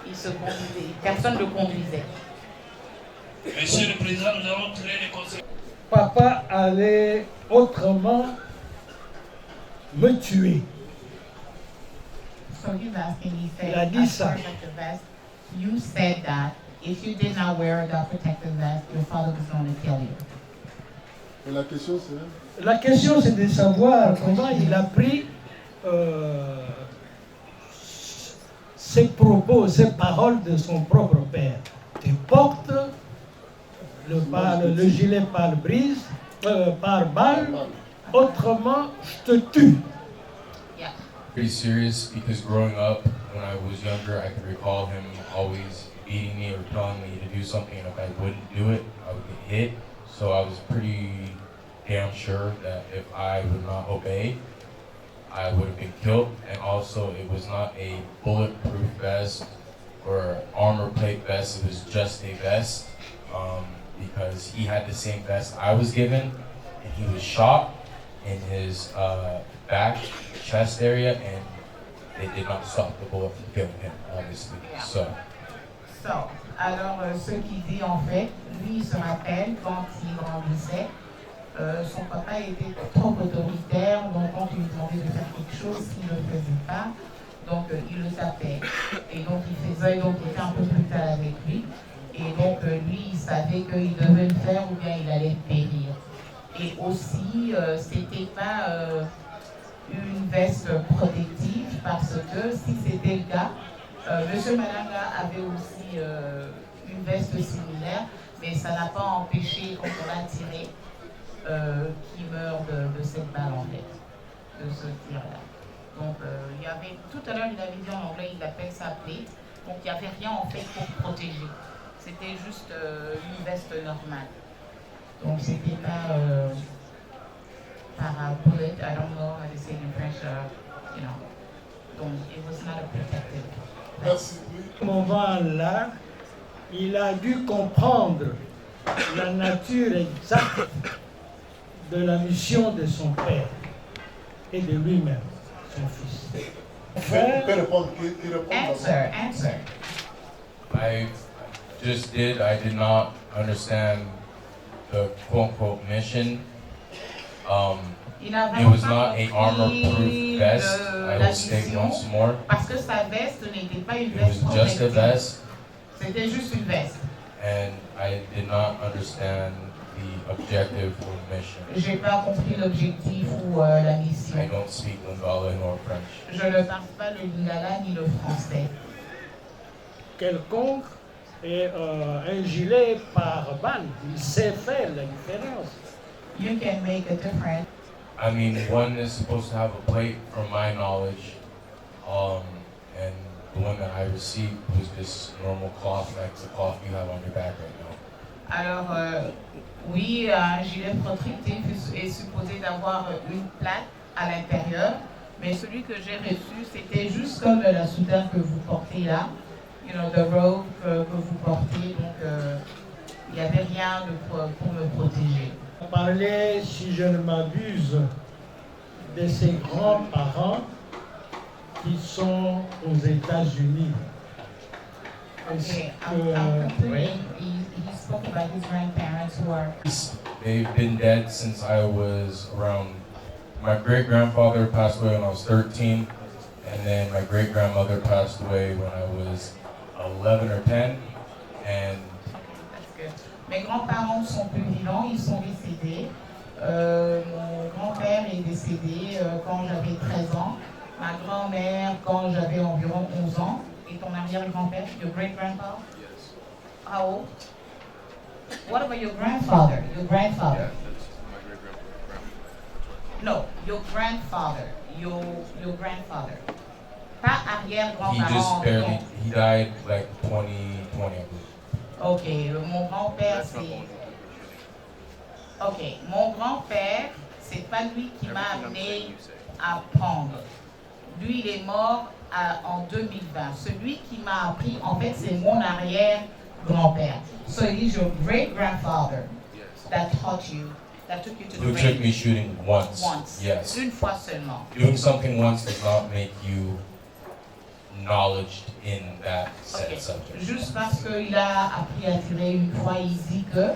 Il se conduisait. Personne ne le conduisait. Monsieur le Président, nous avons tiré les conséquences. Papa allait autrement me tuer. So he's asking, he said, Il a dit as ça. part of the vest, you said that if you did not wear the protective vest, your father was going to kill you. Et la question c'est, La question, c'est de savoir comment il a pris ses propos, ses paroles de son propre père. Tu portes le gilet pare-brise, pare-balles, autrement je te tue. Yeah. Pretty serious because growing up, when I was younger, I could recall him always beating me or telling me to do something, and if I wouldn't do it, I would get hit. So I was pretty damn sure that if I would not obey, I would have been killed. And also, it was not a bulletproof vest or armor plate vest, it was just a vest, because he had the same vest I was given, and he was shot in his back, chest area, and they did not stop the bullet from killing him, obviously. So, Alors, ce qu'il dit en fait, lui il se rappelle quand il grandissait, son papa était trop autoritaire, donc quand il lui demandait de faire quelque chose, il ne le faisait pas, donc il le tapait. Et donc il faisait, donc il était un peu brutal avec lui, et donc lui il savait qu'il devait le faire ou bien il allait périr. Et aussi, c'était pas une veste protective parce que si c'était le cas, Monsieur Malanga avait aussi une veste similaire, mais ça n'a pas empêché, quand on l'a tiré, qu'il meure de cette balle en fait, de ce tir-là. Donc il y avait, tout à l'heure il avait dit en anglais, il appelle ça plate. Donc il n'y avait rien en fait pour protéger. C'était juste une veste normale. Donc c'était pas par bullet, I don't know how to say it in French, you know. Donc it was not a protective. Merci. À ce moment-là, il a dû comprendre la nature exacte de la mission de son père et de lui-même, son fils. Vous pouvez répondre, qui répond Answer. I just did. I did not understand the quote-unquote mission. Il n'a It vraiment was pas not a compris armor-proof vest. I la will state mission, once more. parce que sa veste n'était pas une It was veste just a protective. vest, C'était juste une veste. and I did not understand the objective or mission. J'ai pas compris l'objectif ou la mission. I don't speak Lingala nor French. Je ne parle pas le lingala ni le français. Quelconque et un gilet par balle, il sait faire la différence. You can make a difference. I mean, one is supposed to have a plate, from my knowledge, and the one that I received was this normal cloth, like the cloth you have on your back right now. Alors, oui, un gilet protectif est supposé d'avoir une plaque à l'intérieur, mais celui que j'ai reçu, c'était juste comme la soutane que vous portez là, you know, the robe que vous portez, donc il n'y avait rien pour me protéger. On parlait, si je ne m'abuse, de ses grands-parents qui sont aux États-Unis. Okay, I'm concluding. He spoke about his grandparents who are. They've been dead since I was around. My great-grandfather passed away when I was 13, and then my great-grandmother passed away when I was 11 or 10, and That's good. Mes grands-parents ne sont plus vivants, ils sont décédés. Mon grand-père est décédé quand j'avais 13 ans. Ma grand-mère quand j'avais environ 11 ans. Et ton arrière-grand-père, your great-grandpa? Yes. How old? What about your grandfather? Your grandfather? My great grandfather. No, your grandfather. Your grandfather. Pas he arrière-grand-parent. just barely, he died like 2020, I believe. Ok, mon grand-père That's not c'est... going Ok, mon grand-père, c'est pas lui qui m'a Everything I'm saying, amené you say. à prendre. Lui, il est mort en 2020. Celui qui m'a appris, en fait, c'est mon arrière-grand-père. So it is your great-grandfather Yes. that taught you, that took you to the Who took me range shooting once. once. Yes. Une fois seulement. Doing something once does not make you knowledged in that said Ok. subject. Juste parce qu'il a appris à tirer une fois, il dit que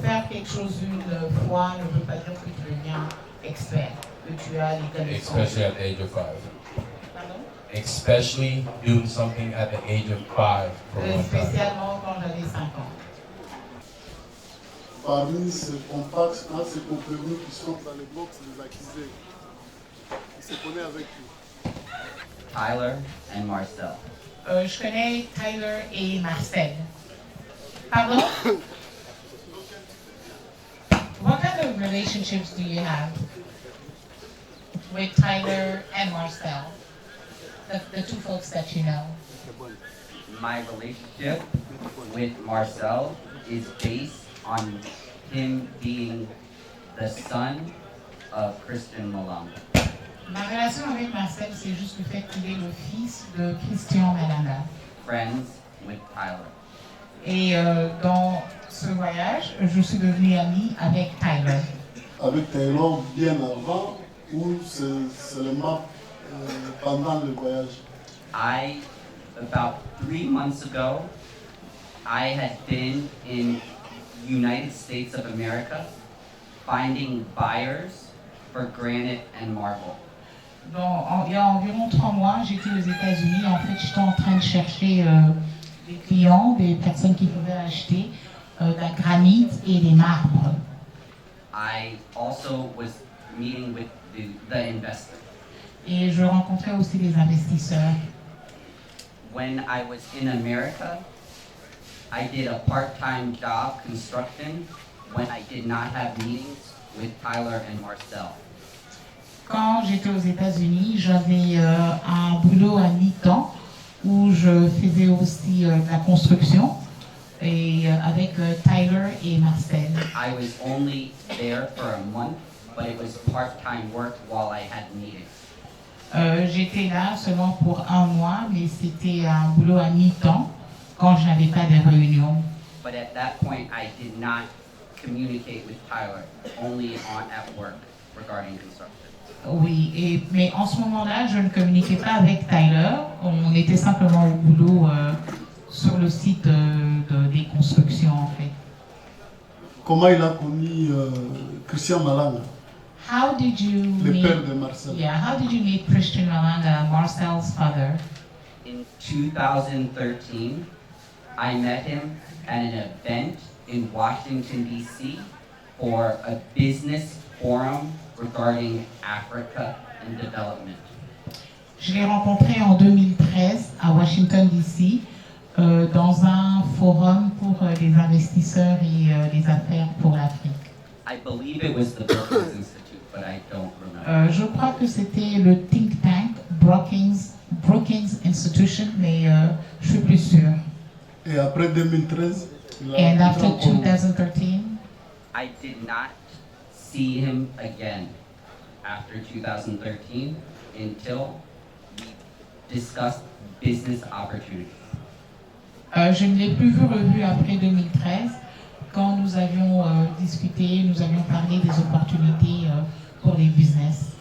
faire quelque chose une fois ne veut pas dire que tu deviens expert, que tu as les connaissances. Especially at the age of 5. Pardon? Especially doing something at the age of 5 for one time. Spécialement quand j'avais 5 ans. Parmi ces compacts, un de ces comprimés qui sont dans les box des accusés, il se connaît avec lui. Tyler and Marcel. Je connais Tyler et Marcel. Pardon? What kind of relationships do you have with Tyler and Marcel? The two folks that you know. My relationship with Marcel is based on him being the son of Christian Malanga. Ma relation avec Marcel, c'est juste le fait qu'il est le fils de Christian Malanga. Friends with Tyler. Et dans ce voyage, je suis devenue amie avec Tyler. Avec Taylor bien avant ou c'est seulement pendant le voyage? About 3 months ago, I had been in United States of America finding buyers for granite and marble. Il y a environ 3 mois, j'étais aux États-Unis. En fait, j'étais en train de chercher des clients, des personnes qui pouvaient acheter de la granit et des marbres. I also was meeting with the investor. Et je rencontrais aussi des investisseurs. When I was in America, I did a part-time job construction when I did not have meetings with Tyler and Marcel. Quand j'étais aux États-Unis, j'avais un boulot à mi-temps où je faisais aussi de la construction et avec Tyler et Marcel. I was only there for a month, but it was part-time work while I had meetings. J'étais là seulement pour un mois, mais c'était un boulot à mi-temps quand je n'avais pas de réunion. But at that point, I did not communicate with Tyler, only at work regarding construction. Oui, mais en ce moment-là, je ne communiquais pas avec Tyler. On était simplement au boulot sur le site des constructions, en fait. Comment il a connu Christian Malanga, How did you le meet? père de Marcel? Yeah, how did you meet Christian Malanga, Marcel's father? In 2013, I met him at an event in Washington, D.C. for a business forum regarding Africa and development. Je l'ai rencontré en 2013 à Washington, D.C. Dans un forum pour les investisseurs et les affaires pour l'Afrique. I believe it was the Brookings Institute, but I don't remember. Je crois que c'était le think tank Brookings Institution, mais je suis plus sûre. Et après 2013, il a And été after en Congo. I 2013, did not see him again after 2013 until we discussed business opportunities. je ne l'ai plus revu après 2013, quand nous avions discuté, nous avions parlé des opportunités pour les business.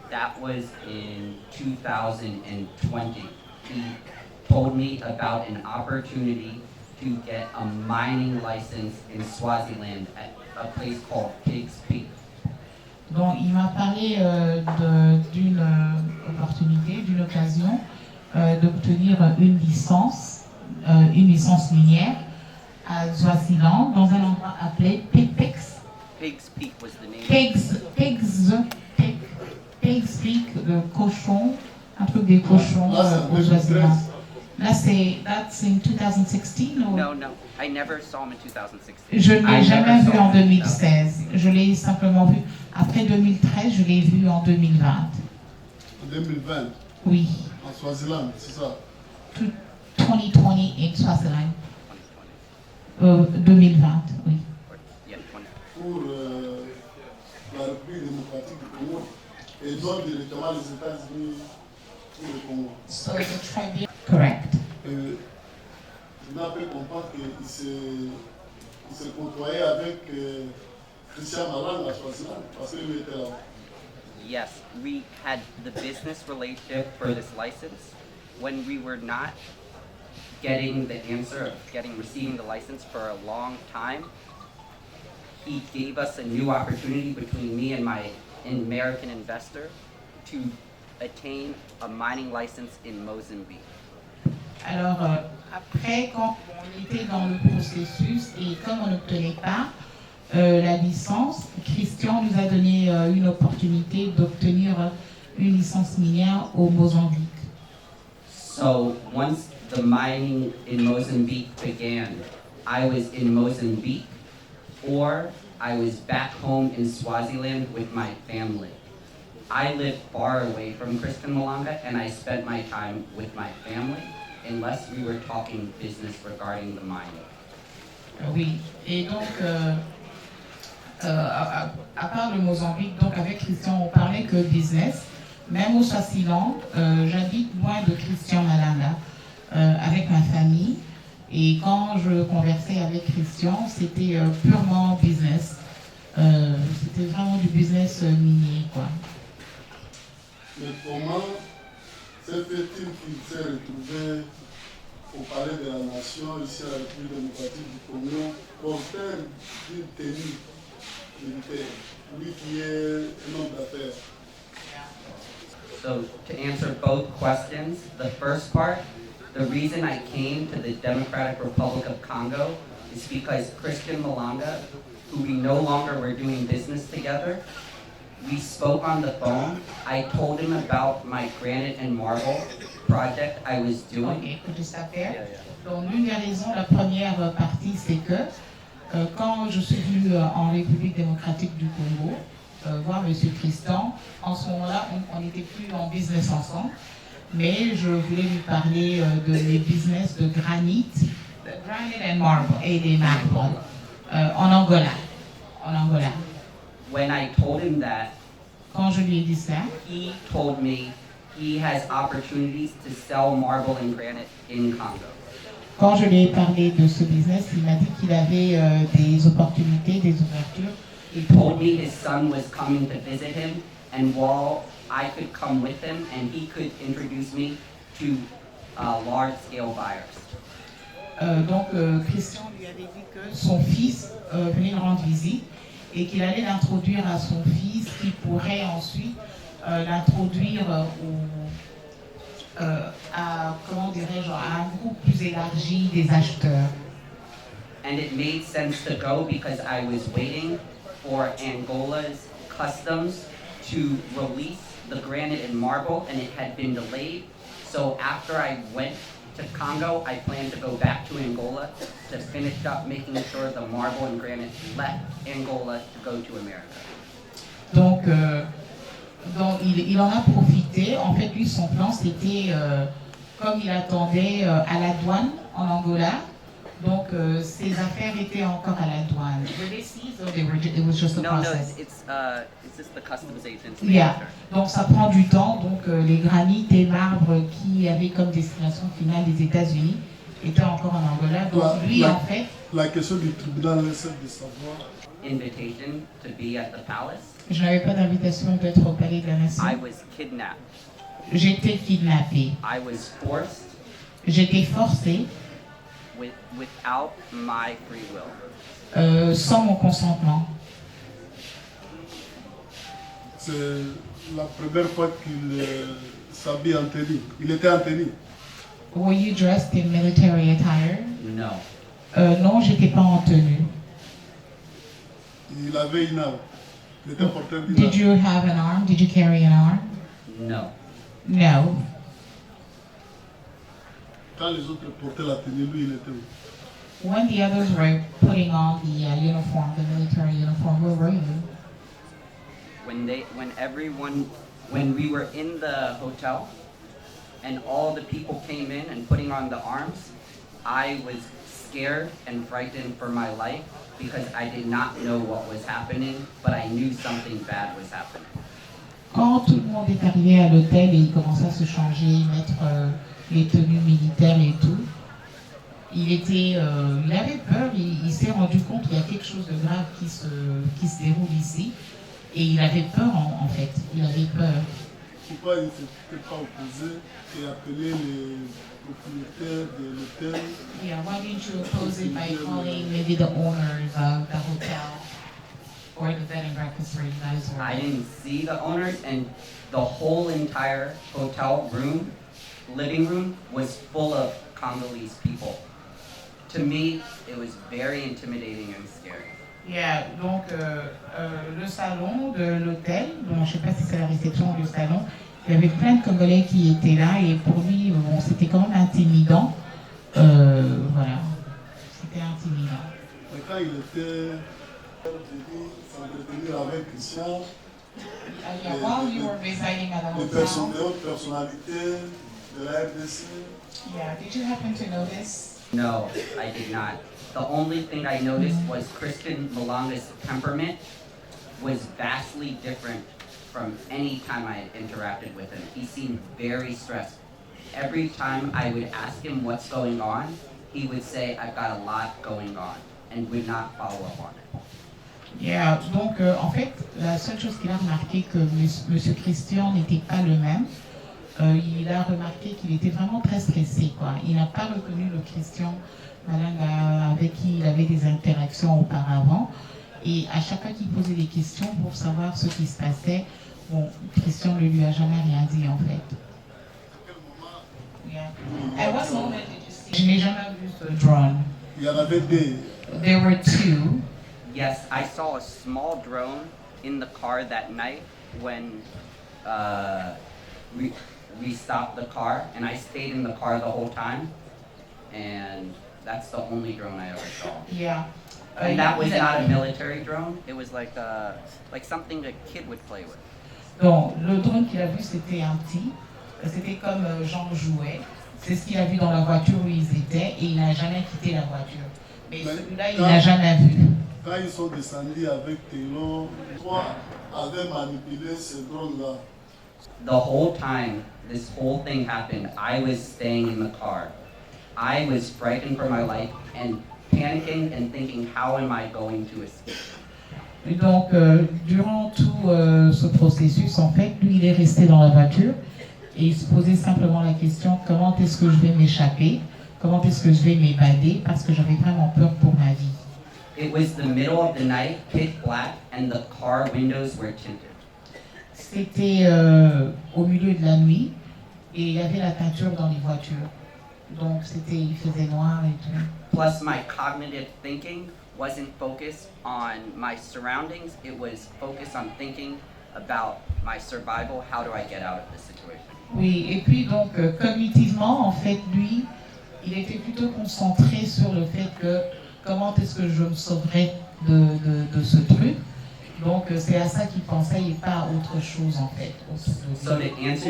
That was in 2020. He told me about an opportunity to get a mining license in Swaziland at a place called Pigs Peak. Donc il m'a parlé d'une opportunité, d'une occasion d'obtenir une licence minière à Swaziland, dans un endroit appelé Pigs Pigs Peak was the name. Pigs Peak, le cochon, un truc des cochons Là, c'est en au Swaziland. 2013. Là, that's in 2016 ou... No, I never saw him in 2016. Je ne l'ai I jamais never vu saw en him. 2016. Je l'ai simplement vu. Après 2013, je l'ai vu en 2020. En 2020, Oui. en Swaziland, c'est ça. 2020 in Swaziland. 2020, oui. Yeah, 20. Pour la République démocratique du Congo et donc directement les États-Unis pour le Congo. So the tribunal. Correct. Je n'ai pas comprendre qu'il se côtoyait avec Christian Malanga à Swaziland parce qu'il était là. Yes, we had the business relationship for this license. When we were not getting the answer of receiving the license for a long time, he gave us a new opportunity between me and my American investor to attain a mining license in Mozambique. Alors, après, quand on était dans le processus et comme on n'obtenait pas la licence, Christian nous a donné une opportunité d'obtenir une licence minière au Mozambique. So once the mining in Mozambique began, I was in Mozambique or I was back home in Swaziland with my family. I live far away from Christian Malanga and I spent my time with my family unless we were talking business regarding the mining. Oui, et donc, à part le Mozambique, donc avec Christian, on parlait que business. Même au Swaziland, j'habite loin de Christian Malanga, avec ma famille. Et quand je conversais avec Christian, c'était purement business. C'était vraiment du business minier, quoi. Mais comment se fait-il qu'il s'est retrouvé au palais de la Nation, ici à la République démocratique du Congo, porteur d'une tenue militaire, lui qui est un homme d'affaires? So to answer both questions, the first part, the reason I came to the Democratic Republic of Congo is because Christian Malanga, who we no longer were doing business together, we spoke on the phone. I told him about my granite and marble project I was doing. Ok, écoute juste à faire. Donc, l'une des raisons, la première partie, c'est que quand je suis venue en République démocratique du Congo, voir M. Christian. En ce moment-là, on n'était plus en business ensemble, mais je voulais lui parler de mes business de granit and marble, et des marbles, en Angola. When I told him that, Quand je lui ai dit cela, he told me he has opportunities to sell marble and granite in Congo. quand je lui ai parlé de ce business, il m'a dit qu'il avait des opportunités, des ouvertures. He told me his son was coming to visit him, and while I could come with him and he could introduce me to large-scale buyers. Donc Christian lui avait dit que son fils venait le rendre visite et qu'il allait l'introduire à son fils qui pourrait ensuite l'introduire à, comment dirais-je, à un groupe plus élargi des acheteurs. And it made sense to go because I was waiting for Angola's customs to release the granite and marble, and it had been delayed. So after I went to Congo, I planned to go back to Angola to finish up making sure the marble and granite left Angola to go to America. Donc il en a profité. En fait, lui, son plan, c'était, comme il attendait à la douane en Angola, donc ses affaires étaient encore à la douane. It was just a process. it's just the customs agents. Yeah. Donc ça prend du temps. Donc les granites et marbres qui avaient comme destination finale les États-Unis étaient encore en Angola. Donc lui, en fait. La question du tribunal, c'est de savoir. Invitation to be at the palace. Je n'avais pas d'invitation d'être au palais de la Nation. I was kidnapped. J'étais kidnappée. I was forced. J'étais forcée. Without my free will. Sans mon consentement. C'est la première fois qu'il s'habille en tenue. Il était en tenue. Were you dressed in military attire? No. Non, j'étais pas en tenue. Il avait une arme. Il était porteur d'une Did you have an arm? Did you carry an arm? No. No. Quand les autres portaient la tenue, lui, il était où? When the others were putting on the uniform, the military uniform, where were you? When we were in the hotel, and all the people came in and putting on the arms, I was scared and frightened for my life because I did not know what was happening, but I knew something bad was happening. Quand tout le monde est arrivé à l'hôtel et il commençait à se changer, mettre les tenues militaires et tout, il avait peur, il s'est rendu compte qu'il y a quelque chose de grave qui se déroule ici, et il avait peur en fait, il avait peur. Pourquoi il ne s'était pas opposé et appelé les propriétaires de l'hôtel? Yeah, why didn't you oppose it by calling maybe the owners of the hotel or the bed and breakfast where you guys were? I didn't see the owners, and the whole entire hotel room, living room, was full of Congolese people. To me, it was very intimidating and scary. Yeah, donc le salon de l'hôtel, bon, je ne sais pas si c'est la réception ou le salon, il y avait plein de Congolais qui étaient là et pour lui, bon, c'était quand même intimidant. Voilà, c'était intimidant. Et quand il était venu s'entretenir avec Christian, While you were residing at the les hotel, autres personnalités de la RDC, yeah, did you happen to notice? No, I did not. The only thing I noticed was Christian Malanga's temperament was vastly different from any time I had interacted with him. He seemed very stressed. Every time I would ask him what's going on, he would say, I've got a lot going on, and would not follow up on it. Yeah, donc en fait, la seule chose qu'il a remarqué que Monsieur Christian n'était pas le même, il a remarqué qu'il était vraiment très stressé, quoi. Il n'a pas reconnu le Christian Malanga avec qui il avait des interactions auparavant. Et à chaque fois qu'il posait des questions pour savoir ce qui se passait, bon, Christian ne lui a jamais rien dit en fait. Yeah. At what moment did you see? Je n'ai jamais vu ce drone. il y en avait deux. There were two. Yes, I saw a small drone in the car that night when we stopped the car, and I stayed in the car the whole time, and that's the only drone I ever saw. Yeah. And that was not a military drone. It was like something a kid would play with. Donc, le drone qu'il a vu, c'était un petit. C'était comme Jean jouait. C'est ce qu'il a vu dans la voiture où ils étaient et il n'a jamais quitté la voiture. Mais celui-là, il n'a jamais vu. Quand ils sont descendus avec Taylor, toi avais manipulé ce drone-là. The whole time this whole thing happened, I was staying in the car. I was frightened for my life and panicking and thinking, how am I going to escape? Et donc, durant tout ce processus, en fait, lui, il est resté dans la voiture et il se posait simplement la question, comment est-ce que je vais m'échapper? Comment est-ce que je vais m'évader? Parce que j'avais vraiment peur pour ma vie. It was the middle of the night, pitch black, and the car windows were tinted. C'était au milieu de la nuit et il y avait la peinture dans les voitures. Donc, il faisait noir et tout. Plus, my cognitive thinking wasn't focused on my surroundings. It was focused on thinking about my survival. How do I get out of this situation? Oui, et puis donc, cognitivement, en fait, lui, il était plutôt concentré sur le fait que comment est-ce que je me sauverais de ce truc. Donc, c'est à ça qu'il pensait et pas à autre chose, en fait. So to answer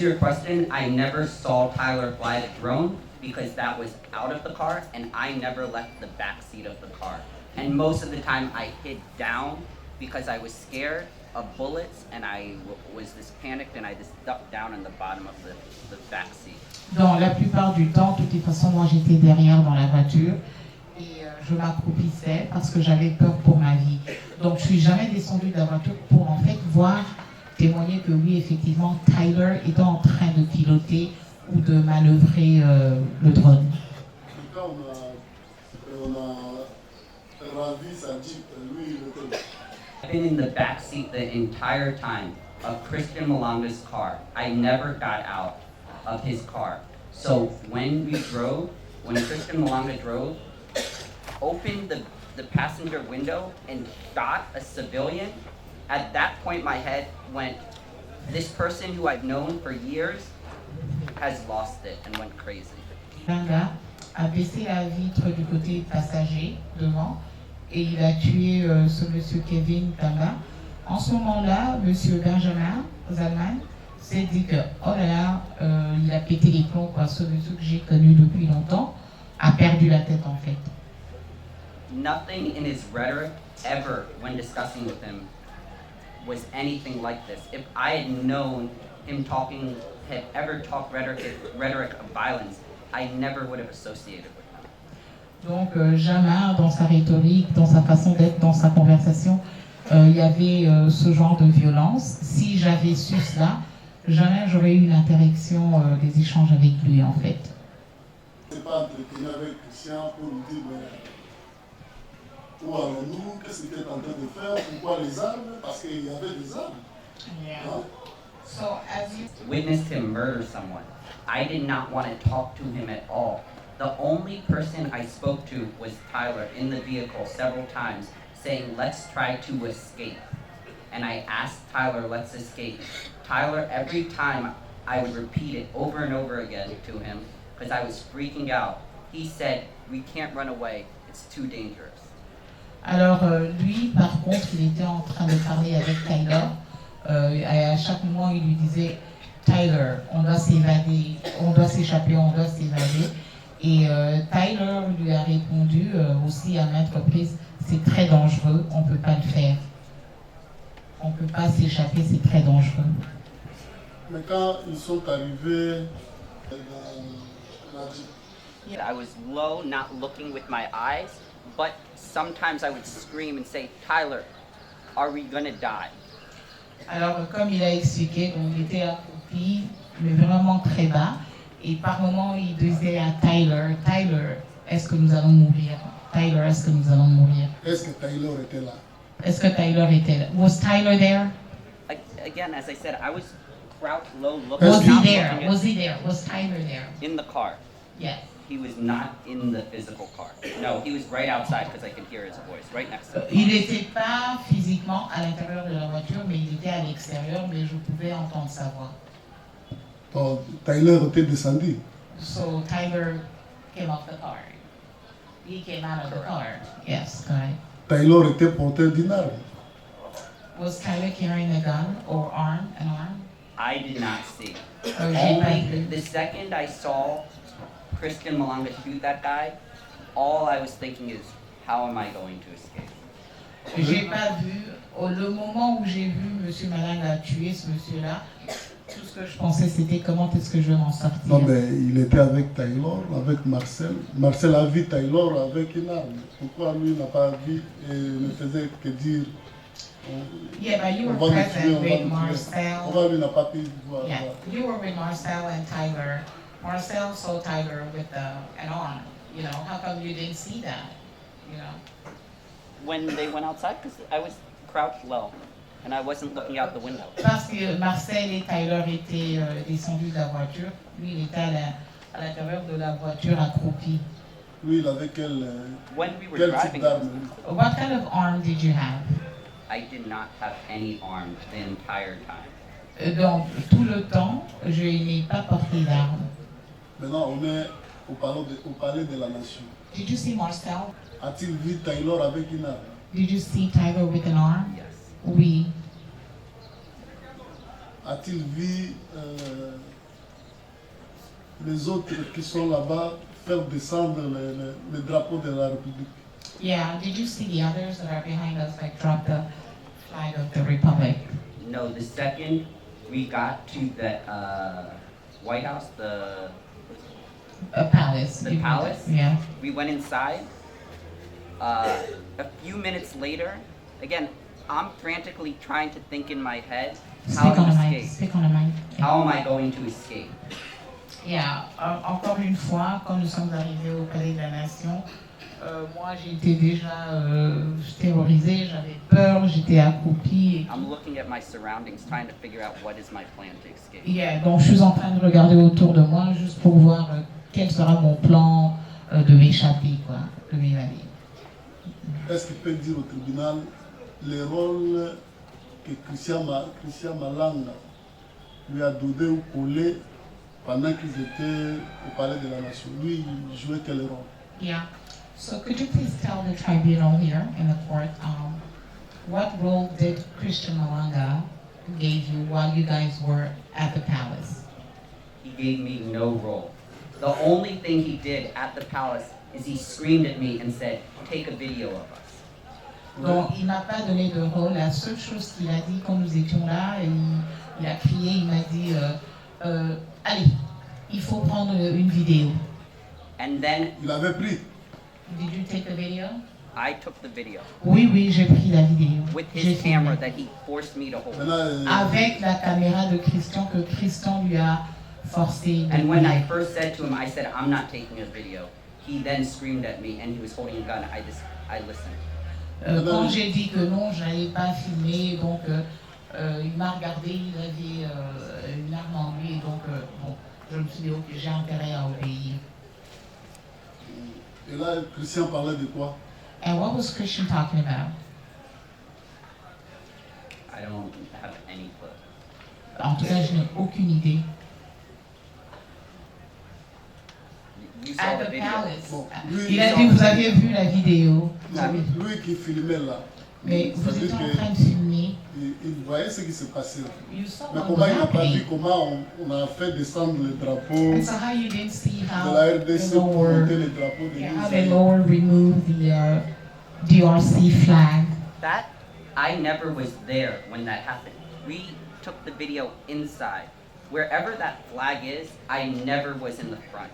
your question, I never saw Tyler fly the drone because that was out of the car, and I never left the back seat of the car. And most of the time, I hid down because I was scared of bullets, and I was just panicked, and I just ducked down in the bottom of the back seat. Dans la plupart du temps, de toute façon, moi j'étais derrière dans la voiture et je m'accroupissais parce que j'avais peur pour ma vie. Donc je suis jamais descendue de la voiture pour en fait voir, témoigner que oui, effectivement, Tyler était en train de piloter ou de manœuvrer le drone. Quand on a ravi sa Jeep, lui, il était... I've been in the back seat the entire time of Christian Malanga's car. I never got out of his car. So when Christian Malanga drove, opened the passenger window and shot a civilian, at that point my head went, this person who I've known for years has lost it and went crazy. Malanga a baissé la vitre du côté passager devant et il a tué ce monsieur Kevin Tamba. En ce moment-là, monsieur Benjamin Zalman s'est dit que, oh là là, il a pété les plombs, quoi. Ce monsieur que j'ai connu depuis longtemps a perdu la tête, en fait. Nothing in his rhetoric ever, when discussing with him, was anything like this. If I had known him had ever talked rhetoric of violence, I never would have associated with him. Donc, jamais dans sa rhétorique, dans sa façon d'être, dans sa conversation, il y avait ce genre de violence. Si j'avais su cela, jamais j'aurais eu une interaction, des échanges avec lui, en fait. Je ne sais pas entretenir avec Christian pour lui dire où allons-nous, qu'est-ce qu'il était en train de faire, pourquoi les armes, parce qu'il y avait des armes. Yeah. Hein? So, as you Witnessed him murder someone. I did not want to talk to him at all. The only person I spoke to was Tyler in the vehicle several times, saying, let's try to escape. And I asked Tyler, let's escape. Tyler, every time I would repeat it over and over again to him because I was freaking out. He said, we can't run away, it's too dangerous. Alors lui, par contre, il était en train de parler avec Tyler. Et à chaque moment, il lui disait, Tyler, on doit s'évader, on doit s'échapper, on doit s'évader. Et Tyler lui a répondu aussi à maintes reprises, c'est très dangereux, on ne peut pas le faire. On ne peut pas s'échapper, c'est très dangereux. Mais quand ils sont arrivés dans la Jeep, I was low, not looking with my eyes, but sometimes I would scream and say, Tyler, are we gonna die? Alors, comme il a expliqué, donc, il était accroupi, mais vraiment très bas. Et par moments, il disait à Tyler, Tyler, est-ce que nous allons mourir? Tyler, est-ce que nous allons mourir? est-ce que Taylor était là? Est-ce que Tyler était là? Was Tyler there? Again, as I said, I was crouched low, looking. Was he not there? looking at- Was he there? Was Tyler there? In the car. Yes. He was not in the physical car. No, he was right outside because I could hear his voice, right next to me. Il n'était pas physiquement à l'intérieur de la voiture, mais il était à l'extérieur, mais je pouvais entendre sa voix. Donc, Taylor était descendu. So Tyler came off the car. He came out of the car. Yes, correct. Taylor était porteur d'une arme. Was Tyler carrying a gun or an arm? I did not see. Or j'ai pas Only vu. the second I saw Christian Malanga shoot that guy, all I was thinking is, how am I going to escape? J'ai pas vu. Le moment où j'ai vu M. Malanga tuer ce monsieur-là, tout ce que je pensais c'était comment est-ce que je vais m'en sortir. Non, mais il était avec Taylor, avec Marcel. Marcel a vu Taylor avec une arme. Pourquoi lui n'a pas vu et ne faisait que dire Yeah, but you on were va le tuer, present on va with le tuer. Marcel. Pourquoi lui n'a pas pu voir Yeah, ça? you were with Marcel and Tyler. Marcel saw Tyler with an arm. You know, how come you didn't see that? You know. When they went outside, because I was crouched low and I wasn't looking out the window. Parce que Marcel et Tyler étaient descendus de la voiture. Lui, il était à l'intérieur de la voiture accroupi. Lui, il avait quel When we were type driving, d'arme? What kind of arm did you have? I did not have any arms the entire time. Donc, tout le temps, je n'ai pas porté d'arme. Maintenant, on est au palais de la nation. Did you see Marcel? A-t-il vu Taylor avec une arme? Did you see Tyler with an arm? Yes. Oui. A-t-il vu les autres qui sont là-bas faire descendre le drapeau de la République? Yeah, did you see the others that are behind us, like drop the flag of the Republic? No, the second we got to the White House, the Palace. The palace? Yeah. we went inside. A few minutes later, again, I'm frantically trying to think in my head, how Speak on to the mic. escape. Speak on the mic. How am I going to escape? Yeah. Encore une fois, quand nous sommes arrivés au Palais de la Nation, moi j'étais déjà terrorisée, j'avais peur, j'étais accroupie. I'm looking at my surroundings, trying to figure out what is my plan to escape. Yeah, donc je suis en train de regarder autour de moi juste pour voir quel sera mon plan de m'échapper, quoi, de m'évader. Est-ce qu'il peut dire au tribunal le rôle que Christian Malanga lui a donné ou collé pendant qu'ils étaient au Palais de la Nation? Lui, il jouait quel rôle? Yeah. So could you please tell the tribunal here in the court, what role did Christian Malanga gave you while you guys were at the palace? He gave me no role. The only thing he did at the palace is he screamed at me and said, take a video of us. Donc il m'a pas donné de rôle. La seule chose qu'il a dit quand nous étions là, il a crié, il m'a dit, allez, il faut prendre une vidéo. And then Il avait pris. Did you take the video? I took the video Oui, oui, j'ai pris la vidéo. with J'ai his camera filmé. that he forced me to hold. Maintenant, Avec la caméra de Christian que Christian lui a forcé de And when I rouler. first said to him, I said, I'm not taking a video, he then screamed at me and he was holding a gun. I listened. Quand j'ai dit que non, je n'allais pas filmer, donc il m'a regardé, il avait une arme en lui, et donc bon, je me suis dit, ok, j'ai intérêt à obéir. et là, Christian parlait de quoi? And what was Christian talking about? I don't have any clue. En tout cas, je n'ai aucune idée. You saw At the the video. palace. Bon, lui, Il a dit, vous aviez vu la vidéo. Vous avez- lui qui filmait là, Mais vous c'est-à-dire étiez en train de filmer. qu'il voyait ce qui se passait. You saw Mais what comment was il n'a pas vu happening. comment on a fait descendre le drapeau And so how you didn't see de how la RDC the pour lower, monter le drapeau de yeah, how the l'Israël? lower removed the DRC flag. That, I never was there when that happened. We took the video inside. Wherever that flag is, I never was in the front.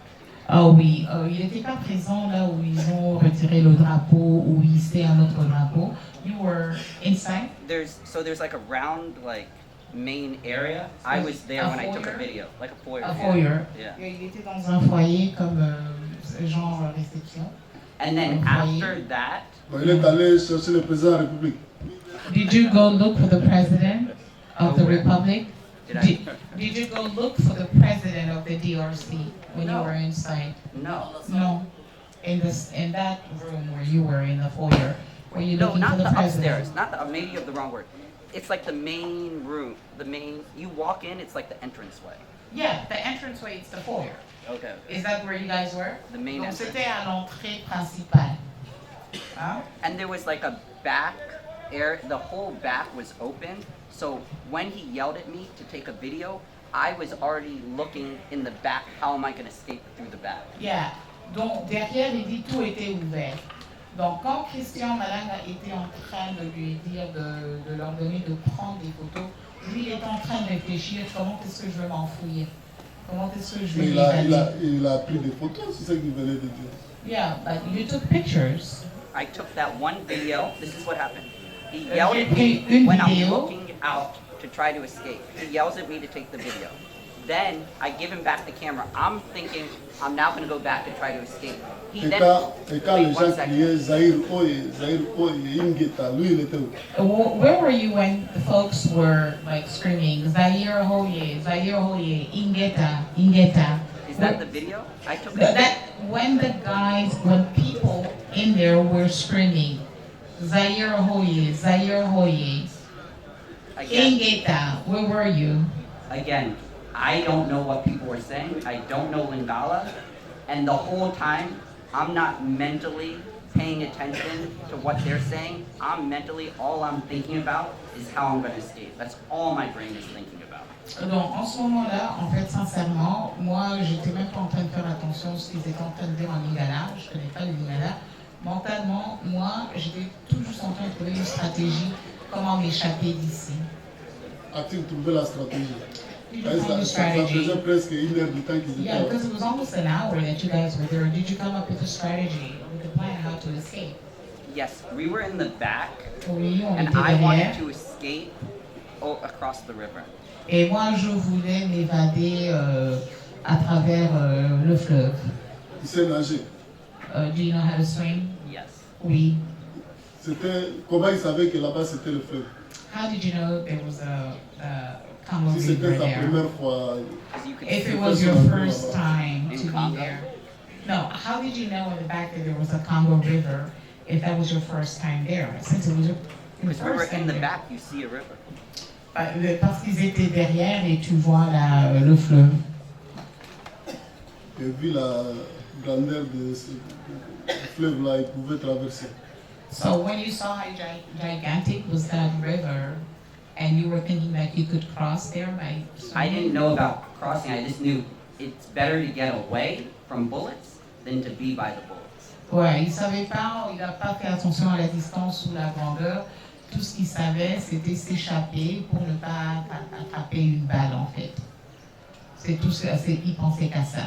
Ah oui, il n'était pas présent là où ils ont retiré le drapeau ou hissé un autre drapeau. You were inside? There's like a round like main area. I was there A when I took a foyer? video, like a foyer. A yeah. foyer. Yeah. Il était dans un foyer comme genre réception. And then A foyer. after that, Bon, il est allé chercher le président de la République. Did you go look for the president of the Nowhere. Republic? did Did you go look for the president of the DRC when you No. were inside? No. No. In that room where you were in the foyer, were you No, looking not for the the president? upstairs. Not the, maybe of the wrong word. It's like the main room. You walk in, it's like the entranceway. Yeah, the entranceway is the foyer. Okay. Is that where you guys were? The main Donc entrance. c'était à l'entrée principale. Hein? And there was like a back air, the whole back was open. So when he yelled at me to take a video, I was already looking in the back, how am I going to escape through the back? Yeah. Donc derrière, il dit tout était ouvert. Donc quand Christian Malanga était en train de lui dire, de leur donner de prendre des photos, lui il était en train de réfléchir comment est-ce que je vais m'enfuir, comment est-ce que je vais Mais m'évader. il a pris des photos, c'est ce qu'il venait de dire. Yeah, but you took pictures. I took that one video. This is what happened. He J'ai yelled at pris me une when I'm vidéo. looking out to try to escape. He yells at me to take the video. Then I give him back the camera. I'm thinking I'm now going to go back to try to escape. He Et then quand wait les 1 gens second. criaient Zahir Oye, Ingeta, lui il était où? Where were you when the folks were like screaming, Zaire Hoye, Ingeta, Ingeta? Is that the video? I took That when the guys, when people in there were screaming, Zaire Hoye, again. Ingeta, where were you? Again, I don't know what people were saying. I don't know Lingala. And the whole time, I'm not mentally paying attention to what they're saying. I'm mentally, all I'm thinking about is how I'm going to escape. That's all my brain is thinking about. Donc en ce moment-là, en fait, sincèrement, moi, j'étais même pas en train de faire attention à ce qu'ils étaient en train de dire en Lingala. Je connais pas le Lingala. Mentalement, moi, j'étais tout juste en train de trouver une stratégie, comment m'échapper d'ici. A-t-il trouvé la stratégie? Did you find a Ça strategy? faisait presque 1 heure du temps qu'ils étaient Yeah, là. because it was almost an hour that you guys were there. Did you come up with a strategy, with a plan how to escape? Yes, we were in the back, Oui, on and était I wanted derrière. to escape across the river. Et moi, je voulais m'évader à travers le fleuve. Il s'est nagé. Do you know how to swim? Yes. Oui. Comment il savait que là-bas c'était le fleuve? How did you know there was a Congo Si River c'était sa there? première fois, Because you could If see it was your first time In to be Congo? there. No, how did you know in the back that there was a Congo River if that was your first time there? Since it was your because we were first in time the there. back, you see a river. Parce qu'ils étaient derrière et tu vois le fleuve. et vu la grandeur de ce fleuve-là, il pouvait traverser. So when you saw how gigantic was that river, and you were thinking that you could cross there by I swimming? didn't know about crossing. I just knew it's better to get away from bullets than to be by the bullets. Ouais, il savait pas, il n'a pas fait attention à la distance ou la grandeur. Tout ce qu'il savait, c'était s'échapper pour ne pas attraper une balle en fait. C'est tout, il pensait qu'à ça.